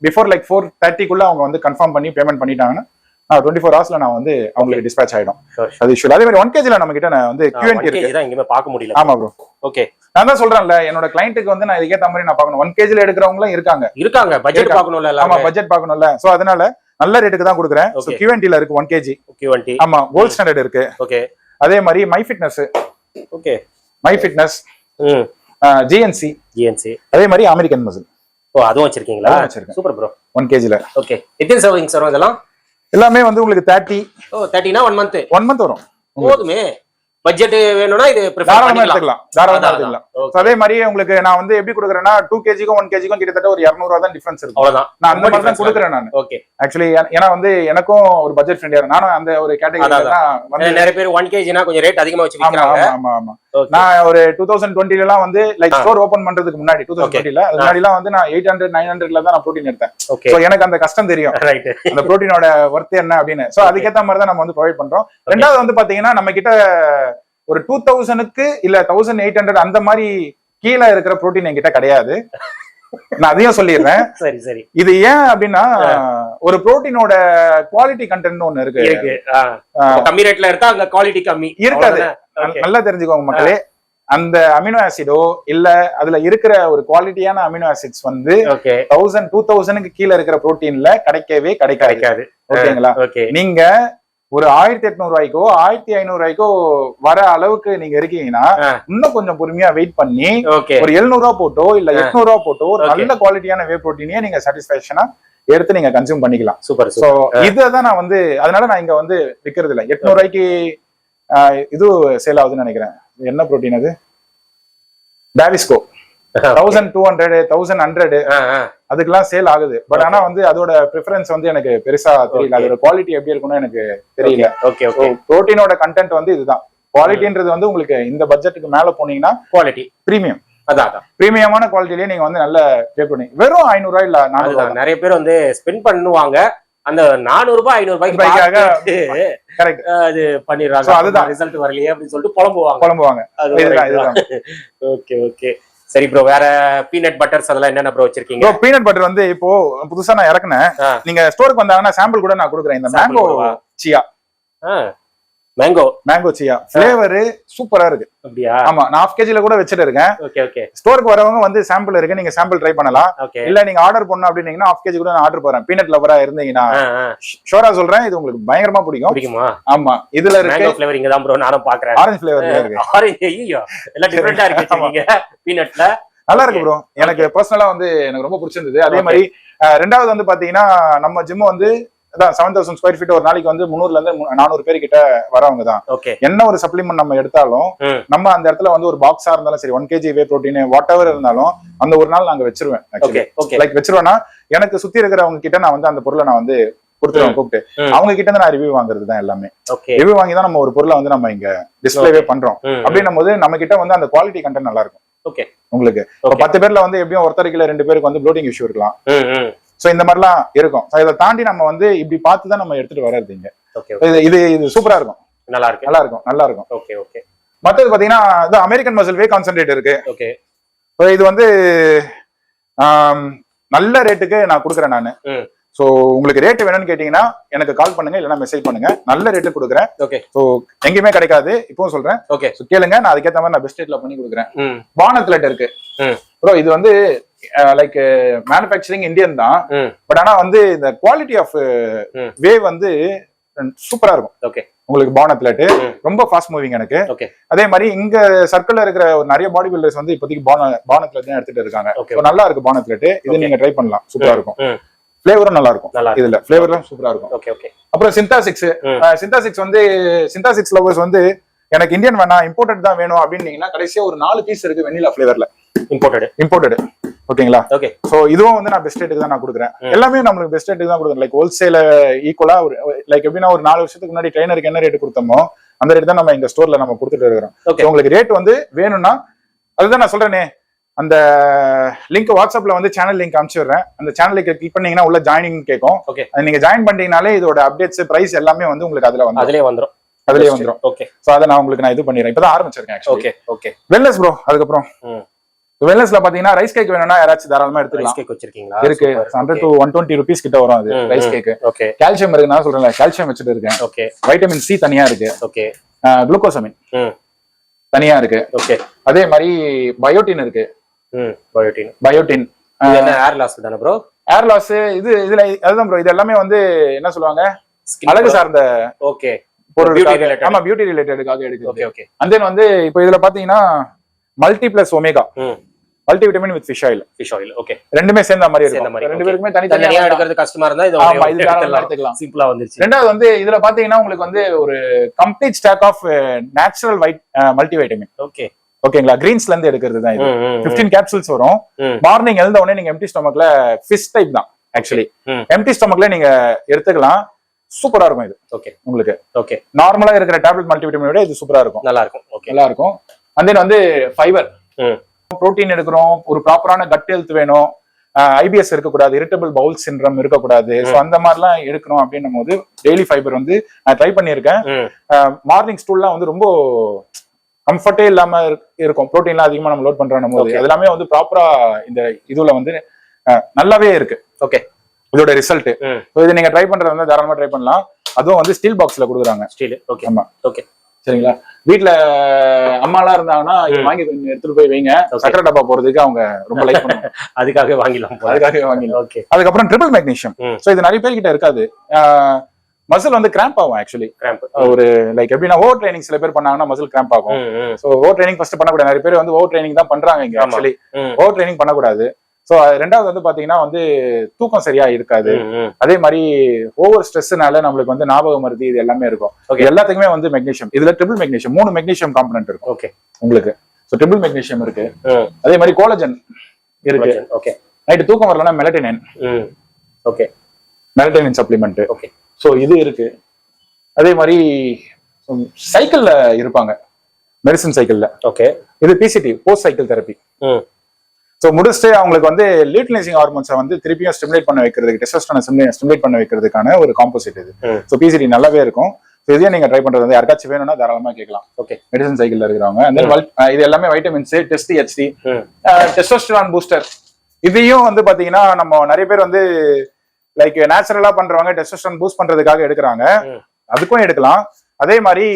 பிஃபோர் லைக் 4:30 அவங்க வந்து கன்ஃபார்ம் பண்ணி பேமெண்ட் பண்ணிட்டாங்கன்னா 24 ஹவர்ஸ்ல நான் வந்து அவங்களுக்கு டிஸ்பேச் ஆயிடும். அது ஷூர். அதே மாதிரி 1 kg ல நம்ம கிட்ட வந்து QNT இருக்கு. இதான் எங்கேயுமே பார்க்க முடியல. ஆமா ப்ரோ. ஓகே, நான் தான் சொல்றேன்ல, என்னோட கிளையன்ட்டுக்கு வந்து நான் இதுக்கேத்த மாதிரி நான் பார்க்கணும். 1 kg ல எடுக்கிறவங்களும் இருக்காங்க. பட்ஜெட் பார்க்கணும்ல. ஆமா, பட்ஜெட் பார்க்கணும்ல. சோ அதனால நல்ல ரேட்டுக்கு தான் கொடுக்குறேன். சோ QNT ல இருக்கு 1 kg. QNT, ஆமா, கோல்ட் ஸ்டாண்டர்ட் இருக்கு. ஓகே, அதே மாதிரி my fitness. Okay, my fitness, GNC. அதே மாதிரி அமெரிக்கன் மசில். ஓ, அதுவும் வச்சிருக்கீங்களா? Super bro. 1 kg ல. ஓகே, எத்தனை சர்விங்ஸ் வரும் இதெல்லாம்? எல்லாமே வந்து உங்களுக்கு 30. ஓ, 30னா 1 மந்த் வரும். போதுமே. பட்ஜெட் வேணும்னா இது தாராளமா எடுத்துக்கலாம். அதே மாதிரி உங்களுக்கு நான் வந்து எப்படி கொடுக்குறேன்னா 2 kg-க்கும் 1 kg-க்கும் கிட்டத்தட்ட ஒரு 200 ரூபாய் தான் டிஃபரன்ஸ் இருக்கு. அவ்வளவுதான். நான் அந்த மாதிரி தான் கொடுக்குறேன் நான். ஓகே, ஆக்சுவலி ஏன்னா வந்து எனக்கும் ஒரு பட்ஜெட் ஃப்ரெண்ட், நானும் அந்த ஒரு கேட்டகரியில தான் வந்து. நிறைய பேர் 1 kg-னா கொஞ்சம் ரேட் அதிகமா வச்சு விக்கிறாங்க. ஆமா ஆமா. நான் ஒரு 2020 எல்லாம் வந்து லைக் ஸ்டோர் ஓபன் பண்றதுக்கு முன்னாடி 2020 அது முன்னாடி எல்லாம் வந்து நான் 800 900 தான் நான் ப்ரோட்டீன் எடுத்தேன். சோ எனக்கு அந்த கஷ்டம் தெரியும் அந்த ப்ரோட்டீனோட ஒர்த் என்ன அப்படின்னு. சோ அதுக்கேத்த மாதிரி தான் நம்ம வந்து ப்ரொவைட் பண்றோம். ரெண்டாவது வந்து பாத்தீங்கன்னா நம்ம கிட்ட ஒரு 2000க்கு இல்ல 1800 அந்த மாதிரி கீழே இருக்கிற ப்ரோட்டீன் என்கிட்ட கிடையாது. நான் அதையும் சொல்லிடுறேன். சரி சரி. இது ஏன் அப்படின்னா ஒரு புரோட்டீனோட குவாலிட்டி கண்டென்ட் ஒண்ணு இருக்கு. கம்மி ரேட்ல இருக்கா அங்க குவாலிட்டி கம்மி இருக்காது. நல்லா தெரிஞ்சுக்கோங்க மக்களே. அந்த அமினோ ஆசிடோ இல்ல அதுல இருக்கிற ஒரு குவாலிட்டியான அமினோ ஆசிட்ஸ் வந்து 1000 2000க்கு கீழே இருக்கிற புரோட்டீன்ல கிடைக்கவே கிடைக்காது. ஓகேங்களா? நீங்க ஒரு 1800 ரூபாய்க்கோ 1500 ரூபாய்க்கோ வர அளவுக்கு நீங்க இருக்கீங்கன்னா இன்னும் கொஞ்சம் பொறுமையா வெயிட் பண்ணி ஒரு 700 ரூபாய் போட்டோ இல்ல 800 ரூபாய் போட்டோ ஒரு நல்ல குவாலிட்டியான வே புரோட்டீனே நீங்க சாட்டிஸ்பேக்ஷனா எடுத்து நீங்க கன்சியூம் பண்ணிக்கலாம். சூப்பர். சோ இதுதான் நான் வந்து அதனால நான் இங்க வந்து விக்கிறது இல்ல. 800 ரூபாய்க்கு இது சேல் ஆகுதுன்னு நினைக்கிறேன். என்ன புரோட்டீன் அது? டாவிஸ்கோ 1200 1100 அதுக்கெல்லாம் சேல் ஆகுது. பட் ஆனா வந்து அதோட ப்ரிஃபரன்ஸ் வந்து எனக்கு பெருசா தெரியல. அதோட குவாலிட்டி எப்படி இருக்கும்னு எனக்கு தெரியல. புரோட்டீனோட கண்டென்ட் வந்து இதுதான். குவாலிட்டின்றது வந்து உங்களுக்கு இந்த பட்ஜெட்டுக்கு மேல போனீங்கன்னா குவாலிட்டி பிரீமியம். அதான் பிரீமியமான குவாலிட்டிலேயே நீங்க வந்து நல்ல பே பண்ணி வெறும் 500 ரூபாய் இல்ல 400 ரூபாய் நிறைய பேர் வந்து ஸ்பெண்ட் பண்ணுவாங்க. அந்த 400 ரூபாய் 500 ரூபாய்க்காக கரெக்ட் அது பண்ணிடுறாங்க. அதுதான் ரிசல்ட் வரலையே அப்படின்னு சொல்லிட்டு புலம்புவாங்க. ஓகே ஓகே சரி ப்ரோ. வேற பீனட் பட்டர்ஸ் அதெல்லாம் என்னென்ன ப்ரோ வச்சிருக்கீங்க? பீனட் பட்டர் வந்து இப்போ புதுசா நான் இறக்குனேன். நீங்க ஸ்டோருக்கு வந்தாங்கன்னா சாம்பிள் கூட நான் கொடுக்குறேன். இந்த மேங்கோ சியா மேங்கோ சியா ஃபிளேவர் சூப்பரா இருக்கு. அப்படியா? ஆமா, நான் 1/2 kg கூட வச்சிட்டு இருக்கேன். Okay okay. ஸ்டோருக்கு வரவங்க வந்து சாம்பிள் இருக்கு, நீங்க சாம்பிள் ட்ரை பண்ணலாம். இல்ல நீங்க ஆர்டர் பண்ணணும் அப்படின்னீங்கன்னா 1/2 kg கூட நான் ஆர்டர் போறேன். பீனட் லவரா இருந்தீங்கன்னா ஷோரா சொல்றேன், இது உங்களுக்கு பயங்கரமா பிடிக்குமா? ஆமா, இதுல இருக்கு ஃபிளேவர். இங்க தான் ப்ரோ நானும் பாக்குறேன். ஆரஞ்சு ஃபிளேவர் இருக்கு. ஆரஞ்சு ஐயோ எல்லாம் டிஃபரெண்டா இருக்கு நீங்க பீனட்ல. நல்லா இருக்கு ப்ரோ. எனக்கு பர்சனலா வந்து எனக்கு ரொம்ப பிடிச்சிருந்தது. அதே மாதிரி ரெண்டாவது வந்து பாத்தீங்கன்னா நம்ம ஜிம் வந்து 7000 ஸ்கொயர் ஃபீட் ஒரு நாளைக்கு வந்து 300ல இருந்து 400 பேர் கிட்ட வரவங்க தான். என்ன ஒரு சப்ளிமெண்ட் நம்ம எடுத்தாலும் நம்ம அந்த இடத்துல வந்து ஒரு பாக்ஸா இருந்தாலும் சரி 1 kg whey protein what ever இருந்தாலும் அந்த ஒரு நாள் நாங்க வச்சிருவேன். லைக் வச்சிருவேன்னா எனக்கு சுத்தி இருக்கிறவங்க கிட்ட நான் வந்து அந்த பொருளை நான் வந்து கொடுத்துருவேன் கூப்பிட்டு. அவங்க கிட்ட இருந்து நான் ரிவ்யூ வாங்குறது தான் எல்லாமே. ரிவ்யூ வாங்கி தான் நம்ம ஒரு பொருளை வந்து நம்ம இங்க டிஸ்பிளேவே பண்றோம். அப்படின்னும் போது நம்ம கிட்ட வந்து அந்த குவாலிட்டி கண்டென்ட் நல்லா இருக்கும். உங்களுக்கு 10 பேர்ல வந்து எப்படியும் ஒருத்தருக்கு இல்ல 2 பேருக்கு வந்து ப்ளோட்டிங் இஷ்யூ இருக்கலாம். சோ இந்த மாதிரிலாம் இருக்கும். இதை தாண்டி நம்ம வந்து இப்படி பார்த்து தான் நம்ம எடுத்துட்டு வர்றது இங்க. இது சூப்பரா இருக்கும். நல்லா இருக்கும். Okay okay. மத்தது பாத்தீங்கன்னா அமெரிக்கன் மசில் வே கான்சென்ட்ரேட் இருக்கு. ஓகே. இது வந்து நல்ல ரேட்டுக்கு நான் கொடுக்குறேன் நானு. சோ உங்களுக்கு ரேட் வேணும்னு கேட்டீங்கன்னா எனக்கு கால் பண்ணுங்க, இல்லைன்னா மெசேஜ் பண்ணுங்க. நல்ல ரேட்டு கொடுக்குறேன். ஓகே. சோ எங்கேயுமே கிடைக்காது, இப்பவும் சொல்றேன். ஓகே. கேளுங்க, நான் அதுக்கேற்ற மாதிரி நான் பெஸ்ட் ரேட்ல பண்ணி கொடுக்குறேன். பானத்லெட் இருக்கு ப்ரோ. இது வந்து லைக் மேனுஃபேக்சரிங் இந்தியன் தான். பட் ஆனா வந்து இந்த குவாலிட்டி ஆஃப் வே வந்து சூப்பரா இருக்கும். ஓகே. உங்களுக்கு பானத்லெட் ரொம்ப ஃபாஸ்ட் மூவிங் எனக்கு. அதே மாதிரி இங்க சர்க்கிள்ல இருக்கிற ஒரு நிறைய பாடி பில்டர்ஸ் வந்து இப்போதைக்கு பானத்லெட் தான் எடுத்துட்டு இருக்காங்க. நல்லா இருக்கு பானத்லெட். இது நீங்க ட்ரை பண்ணலாம், சூப்பரா இருக்கும். ஃபிளேவரும் நல்லா இருக்கும். இதுல ஃபிளேவரும் சூப்பரா இருக்கும். Okay okay. அப்புறம் சிந்தாசிக்ஸ் வந்து சிந்தாசிக்ஸ் லவர்ஸ் வந்து எனக்கு இந்தியன் வேணாம் இம்போர்ட்டட் தான் வேணும் அப்படின்னீங்கன்னா கடைசியா ஒரு 4 பீஸ் இருக்கு வெண்ணிலா ஃபிளேவர்ல. இம்போர்ட்டட். ஓகேங்களா? ஓகே. சோ இதுவும் வந்து நான் பெஸ்ட் ரேட்டுக்கு தான் நான் கொடுக்குறேன். எல்லாமே நம்மளுக்கு பெஸ்ட் ரேட்டுக்கு தான் கொடுக்குறேன். லைக் ஹோல்சேல ஈக்குவலா ஒரு லைக் எப்படின்னா ஒரு 4 வருஷத்துக்கு முன்னாடி ட்ரைனருக்கு என்ன ரேட் கொடுத்தோமோ அந்த ரேட் தான் நம்ம இந்த ஸ்டோர்ல நம்ம கொடுத்துட்டு இருக்கிறோம். உங்களுக்கு ரேட் வந்து வேணும்னா அதுதான் நான் சொல்றேனே, அந்த லிங்க் வாட்ஸ்அப்ல வந்து சேனல் லிங்க் அனுப்பிச்சுடுறேன். அந்த சேனலுக்கு கிளிக் பண்ணீங்கன்னா உள்ள ஜாயினிங் கேட்கும். நீங்க ஜாயின் பண்ணிட்டீங்கனாலே இதோட அப்டேட்ஸ் பிரைஸ் எல்லாமே வந்து உங்களுக்கு அதுல வந்து அதுலயே வந்துரும். ஓகே. சோ அதை நான் உங்களுக்கு நான் இது பண்ணிடுறேன். இப்பதான் ஆரம்பிச்சிருக்கேன். Okay okay. Wellness bro. அதுக்கப்புறம் வெல்னஸ்ல பாத்தீங்கன்னா ரைஸ் கேக் வேணும்னா யாராச்சும் தாராளமா எடுத்துக்கலாம். கேக் வச்சிருக்கீங்களா? இருக்கு. 100 to 120 ரூபீஸ் கிட்ட வரும் அது ரைஸ் கேக். ஓகே. கால்சியம் இருக்கு, நான் சொல்றேன் கால்சியம் வச்சிட்டு இருக்கேன். ஓகே. வைட்டமின் சி தனியா இருக்கு. ஓகே. குளுக்கோசமின் தனியா இருக்கு. ஓகே. அதே மாதிரி பயோட்டின் இருக்கு. பயோட்டின் என்ன ஏர் லாஸ் தானே ப்ரோ? ஏர் லாஸ் இதுல அதுதான் ப்ரோ. இது எல்லாமே வந்து என்ன சொல்லுவாங்க, அழகு சார்ந்த ஓகே பொருள். ஆமா, பியூட்டி ரிலேட்டடுக்காக எடுக்குது. Okay okay. அண்ட் தென் வந்து இப்போ இதுல பாத்தீங்கன்னா multi plus omega multi vitamin with fish oil. Okay. ரெண்டுமே சேர்ந்த மாதிரி இருக்கும். ரெண்டு பேருக்குமே தனித்தனியா எடுக்கிறது கஷ்டமா இருந்தா இது ஆமா இது எடுத்துக்கலாம். சிம்பிளா வந்துருச்சு. ரெண்டாவது வந்து இதுல பாத்தீங்கன்னா உங்களுக்கு வந்து ஒரு complete stack of natural multivitamin. Okay. ஓகேங்களா? கிரீன்ஸ்ல இருந்து எடுக்கிறது தான் இது. 15 கேப்சூல்ஸ் வரும். மார்னிங் எழுந்த உடனே நீங்க எம்டி ஸ்டொமக்ல ஃபிஷ் டைப் தான் ஆக்சுவலி. எம்டி ஸ்டொமக்ல நீங்க எடுத்துக்கலாம். சூப்பரா இருக்கும் இது. ஓகே. உங்களுக்கு ஓகே நார்மலா இருக்கிற டேப்லெட் மல்டி விட்டமின் விட இது சூப்பரா இருக்கும். நல்லா இருக்கும். ஓகே. நல்லா இருக்கும். அண்ட் தென் வந்து ஃபைபர், புரோட்டீன் எடுக்கிறோம், ஒரு ப்ராப்பரான கட் ஹெல்த் வேணும், ஐபிஎஸ் இருக்கக்கூடாது, இரிட்டபிள் பவுல் சிண்ட்ரம் இருக்கக்கூடாது. ஸோ அந்த மாதிரிலாம் எடுக்கணும் அப்படின்னும் போது டெய்லி ஃபைபர் வந்து நான் ட்ரை பண்ணியிருக்கேன். மார்னிங் ஸ்டூல்லாம் வந்து ரொம்ப கம்ஃபர்டே இல்லாம இருக்கும், ப்ரோட்டீன்லாம் அதிகமா நம்ம லோட் பண்றோம் போது. அது எல்லாமே வந்து ப்ராப்பரா இந்த இதுல வந்து நல்லாவே இருக்கு. ஓகே, இதோட ரிசல்ட் இது நீங்க ட்ரை பண்றது வந்து தாராளமா ட்ரை பண்ணலாம். அதுவும் வந்து ஸ்டீல் பாக்ஸ்ல கொடுக்குறாங்க. Steel, okay. ஆமா, ஓகே, சரிங்களா. வீட்டுல அம்மாலாம் இருந்தாங்கன்னா வாங்கி எடுத்துட்டு போய் வைங்க, சக்கரை டப்பா போறதுக்கு அவங்க ரொம்ப லைக் பண்ணுவாங்க. அதுக்காக வாங்கிடலாம். ஓகே. அதுக்கப்புறம் ட்ரிபிள் மெக்னீசியம். சோ இது நிறைய பேர் கிட்ட இருக்காது. மசில் வந்து கிராம்ப் ஆகும். ஆக்சுவலி ஒரு லைக் எப்படின்னா ஓவர் ட்ரைனிங் சில பேர் பண்ணாங்கன்னா மசில் கிராம்ப் ஆகும். சோ ஓவர் ட்ரைனிங் ஃபர்ஸ்ட் பண்ணக்கூடாது. நிறைய பேர் வந்து ஓவர் ட்ரைனிங் தான் பண்றாங்க இங்க. ஆக்சுவலி ஓவர் ட்ரைனிங் பண்ணக்கூடாது. சோ ரெண்டாவது வந்து பாத்தீங்கன்னா வந்து தூக்கம் சரியா இருக்காது. அதே மாதிரி ஓவர் ஸ்ட்ரெஸ்னால நம்மளுக்கு வந்து ஞாபக மருதி இது எல்லாமே இருக்கும். எல்லாத்துக்குமே வந்து மெக்னீசியம், இதுல ட்ரிபிள் மெக்னீசியம் 3 மெக்னீசியம் காம்பனன்ட் இருக்கும். ஓகே, உங்களுக்கு சோ ட்ரிபிள் மெக்னீசியம் இருக்கு. அதே மாதிரி கோலஜன் இருக்கு. ஓகே, நைட் தூக்கம் வரலன்னா melatonin. Okay, melatonin supplement. Okay, so இது இருக்கு. அதே மாதிரி சைக்கிள்ல இருப்பாங்க, மெடிசன் சைக்கிள்ல. ஓகே, இது PCT, post cycle therapy. So முடிச்சுட்டு அவங்களுக்கு வந்து லியூட்டிலைசிங் ஹார்மோன்ஸை வந்து திருப்பியும் ஸ்டிமுலேட் பண்ண வைக்கிறதுக்கு, டெஸ்டோஸ்டெரானை ஸ்டிமுலேட் பண்ண வைக்கிறதுக்கான ஒரு காம்போசிட் இது. சோ பிசிடி நல்லாவே இருக்கும். இதையும் நீங்க ட்ரை பண்றது வந்து யாருக்காச்சும் வேணும்னா தாராளமா கேட்கலாம். ஓகே, மெடிசன் சைக்கிள்ல இருக்கிறவங்க. இது எல்லாமே vitamins, test HD, testosterone booster. இதையும் வந்து பாத்தீங்கன்னா நம்ம நிறைய பேர் வந்து லைக் நேச்சுரலா பண்றவங்க டெஸ்டோஸ்டெரான் பூஸ்ட் பண்றதுக்காக எடுக்கிறாங்க, அதுக்கும் எடுக்கலாம். அதே மாதிரி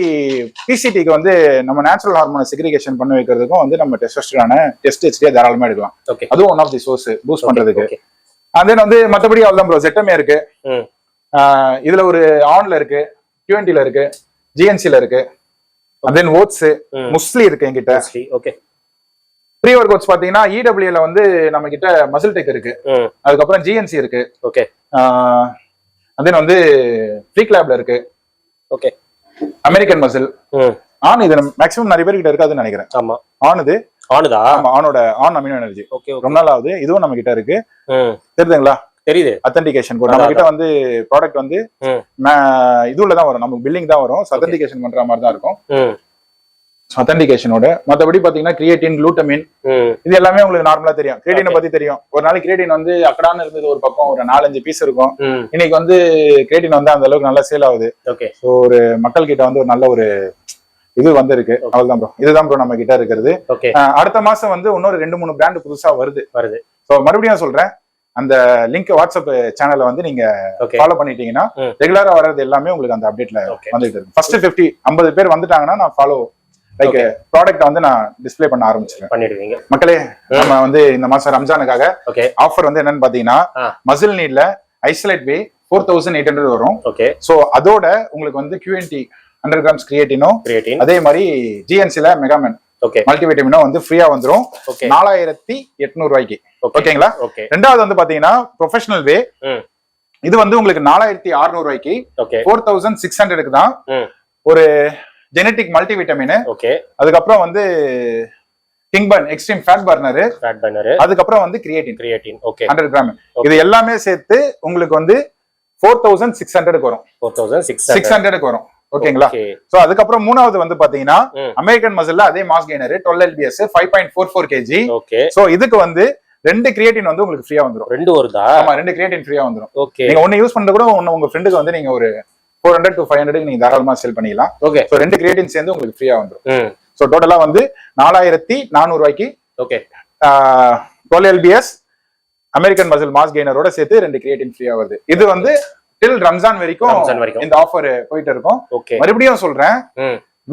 பிசிடிக்கு வந்து நம்ம நேச்சுரல் ஹார்மோனை செக்ரிகேஷன் பண்ண வைக்கிறதுக்கும் வந்து நம்ம டெஸ்டோஸ்டெரான டெஸ்ட் ஹெச்டியை தாராளமா எடுக்கலாம். அதுவும் one of the source boost பண்றதுக்கு. அண்ட் தென் வந்து மற்றபடி அவ்வளவுதான் ப்ரோ. ZMA இருக்கு, இதுல ஒரு ஆன்ல இருக்கு, QNTல இருக்கு, GNCல இருக்கு, அண்ட் தென் ஓட்ஸ், முஸ்லி இருக்கு என்கிட்ட. ஓகே, ப்ரீ ஒர்க் அவுட்ஸ் பாத்தீங்கன்னா EWல வந்து நம்ம கிட்ட மசில் டெக் இருக்கு, அதுக்கப்புறம் GNC இருக்கு. ஓகே, அண்ட் தென் வந்து ஃப்ரீக் லேப்ல இருக்கு. Okay, American muscle on. இது மேக்ஸிமம் நிறைய பேர் கிட்ட இருக்காதுன்னு நினைக்கிறேன். ஆமா, ஆனது ஆனுதா? ஆமா, ஆனோட ஆன் அமினோ எனர்ஜி. ஓகே, ரொம்ப நாள் ஆகுது. இதுவும் நம்ம கிட்ட இருக்கு. தெரியுதுங்களா? தெரியுது. அத்தன்டிகேஷன் கோட் நம்ம கிட்ட வந்து ப்ராடக்ட் வந்து இதுல தான் வரும், நமக்கு பில்லிங் தான் வரும். அத்தன்டிகேஷன் பண்ற மாதிரி தான் இருக்கும். அத்தன்டிகேஷனோட மத்தபடி பாத்தீங்கன்னா கிரியேட்டின், குளூட்டமின், இது எல்லாமே உங்களுக்கு நார்மலா தெரியும். கிரியேட்டினை பத்தி தெரியும். ஒரு நாளைக்கு கிரியேட்டின் வந்து அக்கடான்னு இருந்தது ஒரு பக்கம், ஒரு 4-5 பீஸ் இருக்கும். இன்னைக்கு வந்து கிரியேட்டின் வந்து அந்த அளவுக்கு நல்லா சேல் ஆகுது. ஒரு மக்கள் கிட்ட வந்து ஒரு நல்ல ஒரு இது வந்து இருக்கு. அவ்வளவுதான் ப்ரோ. இதுதான் ப்ரோ நம்ம கிட்ட இருக்கிறது. அடுத்த மாசம் வந்து இன்னொரு 2-3 பிராண்ட் புதுசா வருது. சோ மறுபடியும் சொல்றேன், அந்த லிங்க் வாட்ஸ்அப் சேனல்ல வந்து நீங்க ஃபாலோ பண்ணிட்டீங்கன்னா ரெகுலரா வர்றது எல்லாமே உங்களுக்கு அந்த அப்டேட்ல வந்துட்டு இருக்கு. ஃபர்ஸ்ட் 50 பேர் வந்துட்டாங்கன்னா நான் ஃபாலோ லைக் ப்ராடக்ட் வந்து நான் டிஸ்ப்ளே பண்ண ஆரம்பிச்சிருக்கேன். பண்ணிடுவீங்க மக்களே. நம்ம வந்து இந்த மாசம் ரம்ஜானுக்காக ஆஃபர் வந்து என்னன்னு பாத்தீங்கன்னா மசில் நீட்ல ஐசோலேட் வே 4800 வரும். ஓகே, சோ அதோட உங்களுக்கு வந்து QNT 100 grams கிரியேட்டினும், அதே மாதிரி GNCல மெகாமென் மல்டிவிட்டமினும் வந்து ஃப்ரீயா வந்துரும். 4800 ரூபாய்க்கு. ஓகேங்களா? ரெண்டாவது வந்து பாத்தீங்கன்னா ப்ரொஃபஷனல் வே, இது வந்து உங்களுக்கு 4600 ரூபாய்க்கு. 4600க்கு தான் ஒரு ஜெனடிக் மல்டிவிட்டமின். ஓகே, அதுக்கப்புறம் வந்து கிங்பர்ன் எக்ஸ்ட்ரீம் ஃபேட் பர்னர், அதுக்கப்புறம் வந்து கிரியேட்டின். Okay, 100 gram. இது எல்லாமே சேர்த்து உங்களுக்கு வந்து 4600க்கு வரும். 4600க்கு வரும். ஓகேங்களா? சோ அதுக்கப்புறம் மூணாவது வந்து பாத்தீங்கன்னா அமெரிக்கன் மசில்ல அதே mass gainer 12 lbs 5.44 kg. Okay, so இதுக்கு வந்து 2 கிரியேட்டின் வந்து உங்களுக்கு ஃப்ரீயா வந்துரும். 2 வருதா? ஆமா, 2 கிரியேட்டின் ஃப்ரீயா வந்துரும். ஓகே, நீங்க ஒன்னு யூஸ் பண்றது கூட ஒன்னு உங்க ஃப்ரெண்டுக்கு வந்து நீங்க ஒரு 400 to 500 நீங்க தாராளமா சேல் பண்ணிடலாம். ஓகே, சோ 2 கிரியேட்டின் சேர்ந்து உங்களுக்கு ஃப்ரீயா வந்துரும். சோ டோட்டலா வந்து 4400 ரூபாய்க்கு. Okay, 12 lbs American muscle mass கெய்னரோட சேர்த்து 2 கிரியேட்டின் ஃப்ரீயா வருது. இது வந்து டில் ரம்ஜான் வரைக்கும் இந்த ஆஃபர் போயிட்டு இருக்கும். மறுபடியும் சொல்றேன்,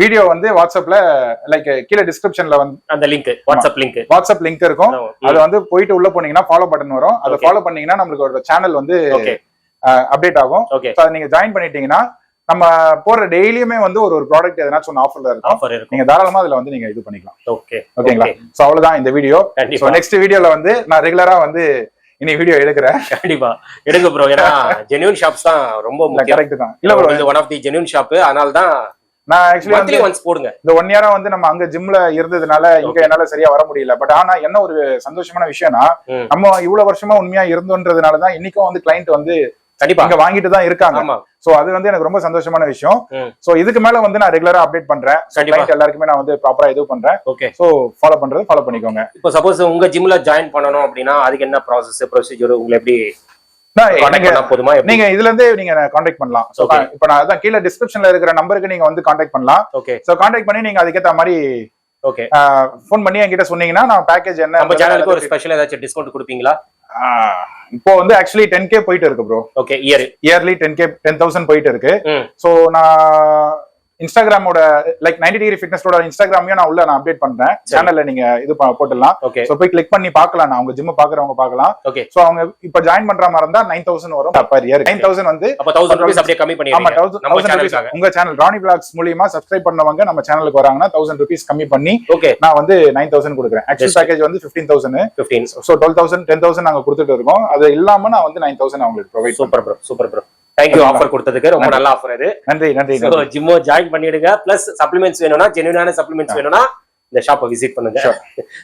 வீடியோ வந்து வாட்ஸ்அப்ல லைக் கீழே டிஸ்கிரிப்ஷன்ல வந்து அந்த லிங்க், வாட்ஸ்அப் லிங்க் இருக்கும். அது வந்து போயிட்டு உள்ள போனீங்கன்னா ஃபாலோ பட்டன் வரும். அதை ஃபாலோ பண்ணீங்கன்னா நம்மளுக்கு ஒரு சேனல் வந்து அப்டேட் ஆகும். அதை நீங்க ஜாயின் பண்ணிட்டீங்கன்னா நம்ம போற டெய்லியுமே வந்து ஒரு ப்ராடக்ட் எதனாச்சும் ஒன்று ஆஃபர்ல இருக்கும். நீங்க தாராளமா அதுல வந்து நீங்க இது பண்ணிக்கலாம். ஓகேங்களா? சோ அவ்வளவுதான் இந்த வீடியோ. நெக்ஸ்ட் வீடியோல வந்து நான் ரெகுலரா வந்து இனி வீடியோ எடுக்கிறேன். கண்டிப்பா எடுங்க ப்ரோ. ஏன்னா ஜென்யூன் ஷாப்ஸ் தான் ரொம்ப முக்கியம். கரெக்ட் தான். இல்ல ப்ரோ, இது one of the genuine shop. அதனால தான் நான் ஆக்சுவலி வந்து ஒன்ஸ் போடுங்க. இந்த 1 இயரா வந்து நம்ம அங்க ஜிம்ல இருந்ததுனால இங்க என்னால சரியா வர முடியல. பட் ஆனா என்ன ஒரு சந்தோஷமான விஷயம்னா, நம்ம இவ்வளவு வருஷமா உண்மையா இருந்தோன்றதுனாலதான் இன்னைக்கும் வந்து கிளைண்ட் வந்து கண்டிப்பா இங்க வாங்கிட்டு தான் இருக்காங்க. சோ அது வந்து எனக்கு ரொம்ப சந்தோஷமான விஷயம். சோ இதுக்கு மேல வந்து நான் ரெகுலரா அப்டேட் பண்றேன். எல்லாருக்குமே நான் வந்து ப்ராப்பரா இது பண்றேன். ஓகே. சோ ஃபாலோ பண்றது ஃபாலோ பண்ணிக்கோங்க. இப்போ சப்போஸ் உங்க ஜிம்ல ஜாயின் பண்ணனும் அப்படினா அதுக்கு என்ன ப்ராசஸ் ப்ரொசீஜர் உங்களுக்கு எப்படி நீங்க இதுல இருந்து நீங்க கான்டாக்ட் பண்ணலாம். இப்ப நான் அதான் கீழ டிஸ்கிரிப்ஷன்ல இருக்கிற நம்பருக்கு நீங்க வந்து கான்டாக்ட் பண்ணலாம். ஓகே. சோ கான்டாக்ட் பண்ணி நீங்க அதுக்கேத்த மாதிரி ஓகே ஃபோன் பண்ணி என்கிட்ட சொன்னீங்கன்னா நான் பேக்கேஜ் என்ன நம்ம சேனலுக்கு ஒரு ஸ்பெஷல் ஏதாச்சும் டிஸ்கவுண்ட் கொடுப்பீங்களா? இப்போ வந்து ஆக்சுவலி 10K போயிட்டு இருக்கு ப்ரோ. ஓகே. இயர்லி 10K 10,000 போயிட்டு இருக்கு. சோ நான் இன்ஸ்டாகிராமோட லைக் 90 டிகிரி ஃபிட்னஸோட இன்ஸ்டாகிராமையும் நான் உள்ள நான் அப்டேட் பண்றேன். சேனல்ல நீங்க இது போட்டுடலாம். சோ போய் கிளிக் பண்ணி பார்க்கலாம். நான் உங்க ஜிம் பாக்குறவங்க பார்க்கலாம். சோ அவங்க இப்ப ஜாயின் பண்ற மாதிரி இருந்தா 9,000 வரும் பர் இயர். 9,000 வந்து அப்ப 1,000 ரூபீஸ் அப்படியே கம்மி பண்ணிடுங்க. ஆமா 1,000 ரூபீஸ் உங்க சேனல் ராணி vlogs மூலமா சப்ஸ்கிரைப் பண்ணவங்க நம்ம சேனலுக்கு வராங்கன்னா 1,000 ரூபீஸ் கம்மி பண்ணி நான் வந்து 9,000 கொடுக்குறேன். ஆக்சுவல் பேக்கேஜ் வந்து 15,000. சோ 12,000 10,000 நாங்க கொடுத்துட்டு இருக்கோம். அது இல்லாம நான் வந்து 9,000 அவங்களுக்கு provide. Super bro. Thank you offer கொடுத்ததுக்கு. ரொம்ப நல்ல ஆஃபர் இது. நன்றி. ஜிம்மோ ஜாயின் பண்ணிடுங்க. பிளஸ் சப்ளிமெண்ட்ஸ் வேணும்னா ஜென்யூனான சப்ளிமெண்ட்ஸ் வேணும்னா இந்த ஷாப்பை விசிட் பண்ணுங்க.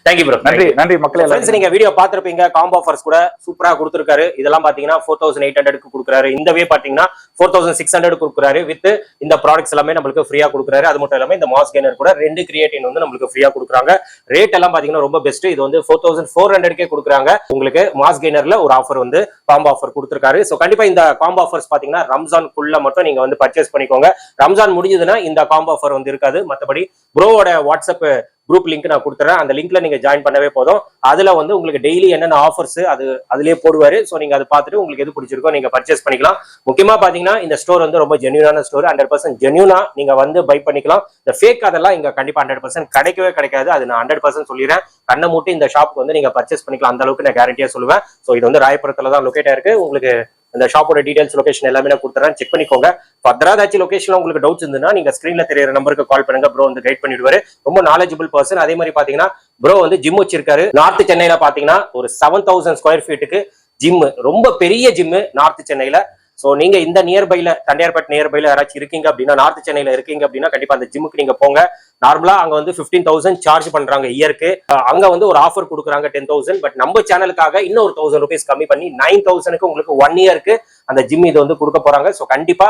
Thank you bro. நன்றி மக்களே. ஃப்ரெண்ட்ஸ் நீங்க வீடியோ பார்த்திருப்பீங்க. காம்போ ஆஃபர்ஸ் கூட சூப்பரா கொடுத்திருக்காரு. இதெல்லாம் பாத்தீங்கன்னா 4,800க்கு கொடுக்குறாரு. இந்த வே பாத்தீங்கன்னா 4,600 கொடுக்குறாரு. வித் இந்த ப்ராடக்ட்ஸ் எல்லாமே நம்மளுக்கு ஃப்ரீயா கொடுக்குறாரு. அது மட்டும் இல்லாம இந்த மாஸ் கெய்னர் கூட 2 கிரியேட்டின் வந்து நம்மளுக்கு ஃப்ரீயா கொடுக்குறாங்க. ரேட் எல்லாம் பாத்தீங்கன்னா ரொம்ப பெஸ்ட். இது வந்து 4,400க்கே கொடுக்குறாங்க. உங்களுக்கு மாஸ் கெய்னர்ல ஒரு ஆஃபர் வந்து காம்போ ஆஃபர் கொடுத்திருக்காரு. சோ கண்டிப்பா இந்த காம்போ ஆஃபர்ஸ் பாத்தீங்கன்னா ரம்ஜான்குள்ள மட்டும் நீங்க வந்து பர்ச்சேஸ் பண்ணிக்கோங்க. ரம்ஜான் முடிஞ்சதுன்னா இந்த காம்போ ஆஃபர் வந்து இருக்காது. மத்தபடி ப்ரோவோட வாட்ஸ்அப் குரூப் லிங்க் நான் கொடுத்துறேன். அந்த லிங்க்ல நீங்க ஜாயின் பண்ணவே போதும். அதுல வந்து உங்களுக்கு டெய்லி என்னென்ன ஆஃபர்ஸ் அது அதுலயே போடுவாரு. சோ நீங்க அதை பார்த்துட்டு உங்களுக்கு எது பிடிச்சிருக்கோ நீங்க பர்ச்சேஸ் பண்ணிக்கலாம். முக்கியமா பாத்தீங்கன்னா இந்த ஸ்டோர் வந்து ரொம்ப ஜென்யூனான ஸ்டோர். 100% ஜென்யூனா நீங்க வந்து பை பண்ணிக்கலாம். இந்த ஃபேக் அதெல்லாம் இங்க கண்டிப்பா 100% கிடைக்கவே கிடைக்காது. அது நான் 100% சொல்லிடுறேன். கண்ணை மூட்டி இந்த ஷாப்புக்கு வந்து நீங்க பர்ச்சேஸ் பண்ணிக்கலாம். அந்த அளவுக்கு நான் கேரண்டியா சொல்லுவேன். சோ இது வந்து ராயபுரத்துல தான் லொகேட் ஆயிருக்கு. உங்களுக்கு இந்த ஷாப்போட டீடைல்ஸ் லொகேஷன் எல்லாமே நான் கொடுத்துறேன். செக் பண்ணிக்கோங்க. ஃபர்தரா ஏதாச்சும் லொகேஷன்ல உங்களுக்கு டவுட்ஸ் இருந்ததுன்னா நீங்க ஸ்கிரீன்ல தெரியற நம்பருக்கு கால் பண்ணுங்க. ப்ரோ வந்து கைட் பண்ணிடுவாரு. ரொம்ப நாலேஜபிள் பர்சன். அதே மாதிரி பாத்தீங்கன்னா ப்ரோ வந்து ஜிம் வச்சிருக்காரு. நார்த் சென்னையில பாத்தீங்கன்னா ஒரு 7,000 ஸ்கொயர் ஃபீட்டுக்கு ஜிம். ரொம்ப பெரிய ஜிம் நார்த் சென்னையில. சோ நீங்க இந்த நியர்பைல தண்டையார்பேட் நியர்பைல யாராச்சும் இருக்கீங்க அப்படின்னா, நார்த் சென்னையில இருக்கீங்க அப்படின்னா கண்டிப்பா அந்த ஜிம்முக்கு நீங்க போங்க. நார்மலா அங்க வந்து 15,000 சார்ஜ் பண்றாங்க இயருக்கு. அங்க வந்து ஒரு ஆஃபர் கொடுக்குறாங்க 10,000. பட் நம்ம சேனலுக்காக இன்னும் ஒரு 1,000 ரூபீஸ் கம்மி பண்ணி 9,000க்கு உங்களுக்கு 1 இயருக்கு அந்த ஜிம் இது வந்து கொடுக்க போறாங்க. சோ கண்டிப்பா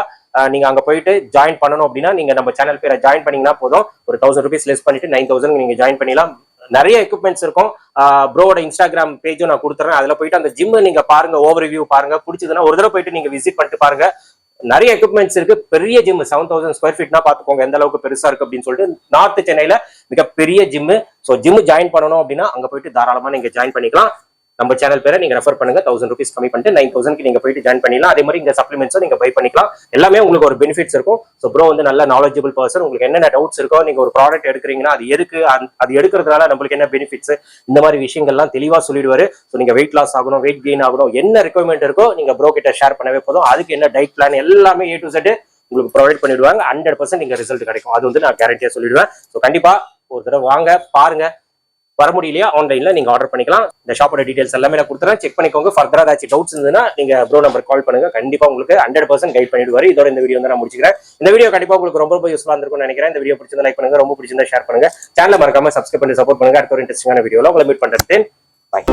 நீங்க அங்க போயிட்டு ஜாயின் பண்ணணும் அப்படின்னா நீங்க நம்ம சேனல் பேரை ஜாயின் பண்ணீங்கன்னா போதும். ஒரு 1,000 ரூபீஸ் லெஸ் பண்ணிட்டு 9,000 நீங்க ஜாயின் பண்ணிடலாம். நிறைய எக்யூப்மெண்ட்ஸ் இருக்கும். ப்ரோவோட இன்ஸ்டாகிராம் பேஜும் நான் கொடுத்துறேன். அதுல போயிட்டு அந்த ஜிம் நீங்க பாருங்க, ஓவர் ரிவ்யூ பாருங்க. பிடிச்சதுன்னா ஒரு தடவை போயிட்டு நீங்க விசிட் பண்ணிட்டு பாருங்க. நிறைய எக்யூப்மெண்ட்ஸ் இருக்கு. பெரிய ஜிம் 7,000 ஸ்கொயர் ஃபீட்னா பாத்துக்கோங்க எந்த அளவுக்கு பெருசா இருக்கு அப்படின்னு சொல்லிட்டு. நார்த் சென்னையில மிகப்பெரிய ஜிம். சோ ஜிம் ஜாயின் பண்ணணும் அப்படின்னா அங்க போயிட்டு தாராளமா நீங்க ஜாயின் பண்ணிக்கலாம். நம்ம சேனல் பேரை நீங்க ரெஃபர் பண்ணுங்க. 1,000 ரூபீஸ் கம்மி பண்ணிட்டு 9,000க்கு நீங்க போயிட்டு ஜாயின் பண்ணிடலாம். அதே மாதிரி இந்த சப்ளிமெண்ட்ஸும் நீங்க பை பண்ணிக்கலாம். எல்லாமே உங்களுக்கு ஒரு பெனிஃபிட்ஸ் இருக்கும். ஸோ ப்ரோ வந்து நல்ல நாலேஜபிள் பர்சன். உங்களுக்கு என்னென்ன டவுட்ஸ் இருக்கோ, நீங்க ஒரு ப்ராடக்ட் எடுக்கிறீங்கன்னா அது எதுக்கு, அது எடுக்கிறதுனால நம்மளுக்கு என்ன பெனிஃபிட்ஸ், இந்த மாதிரி விஷயங்கள்லாம் தெளிவா சொல்லிடுவாரு. ஸோ நீங்க வெயிட் லாஸ் ஆகணும், வெயிட் கெயின் ஆகணும், என்ன ரெக்குவயர்மெண்ட் இருக்கோ நீங்க ப்ரோ கிட்ட ஷேர் பண்ணவே போதும். அதுக்கு என்ன டயட் பிளான் எல்லாமே A to Z உங்களுக்கு ப்ரொவைட் பண்ணிடுவாங்க. 100% நீங்க ரிசல்ட் கிடைக்கும். அது வந்து நான் கேரண்டியா சொல்லிடுவேன். ஸோ கண்டிப்பா ஒரு தடவை வாங்க, பாருங்க. வர முடியலையா ஆன்லைன்ல நீங்க ஆர்டர் பண்ணிக்கலாம். இந்த ஷாப்போட டீடைல்ஸ் எல்லாமே நான் கொடுத்துறேன். செக் பண்ணிக்கோங்க. ஃபர்தரா ஏதாச்சும் டவுட்ஸ் இருந்ததுன்னா நீங்க ப்ரோ நம்பர் கால் பண்ணுங்க. கண்டிப்பா உங்களுக்கு 100% கைட் பண்ணிடுவாரு. இதோட இந்த வீடியோ வந்து நான் முடிச்சுக்கிறேன். இந்த வீடியோ கண்டிப்பா உங்களுக்கு ரொம்ப யூஸ்ஃபுல்லா இருந்திருக்கும்னு நினைக்கிறேன். இந்த வீடியோ பிடிச்சிருந்தா லைக் பண்ணுங்க, ரொம்ப பிடிச்சிருந்தா ஷேர் பண்ணுங்க. சேனலை மறக்காம சப்ஸ்கிரைப் பண்ணி சப்போர்ட் பண்ணுங்க. அடுத்த ஒரு இன்ட்ரெஸ்டிங்கான வீடியோல உங்களை மீட் பண்றேன். பை.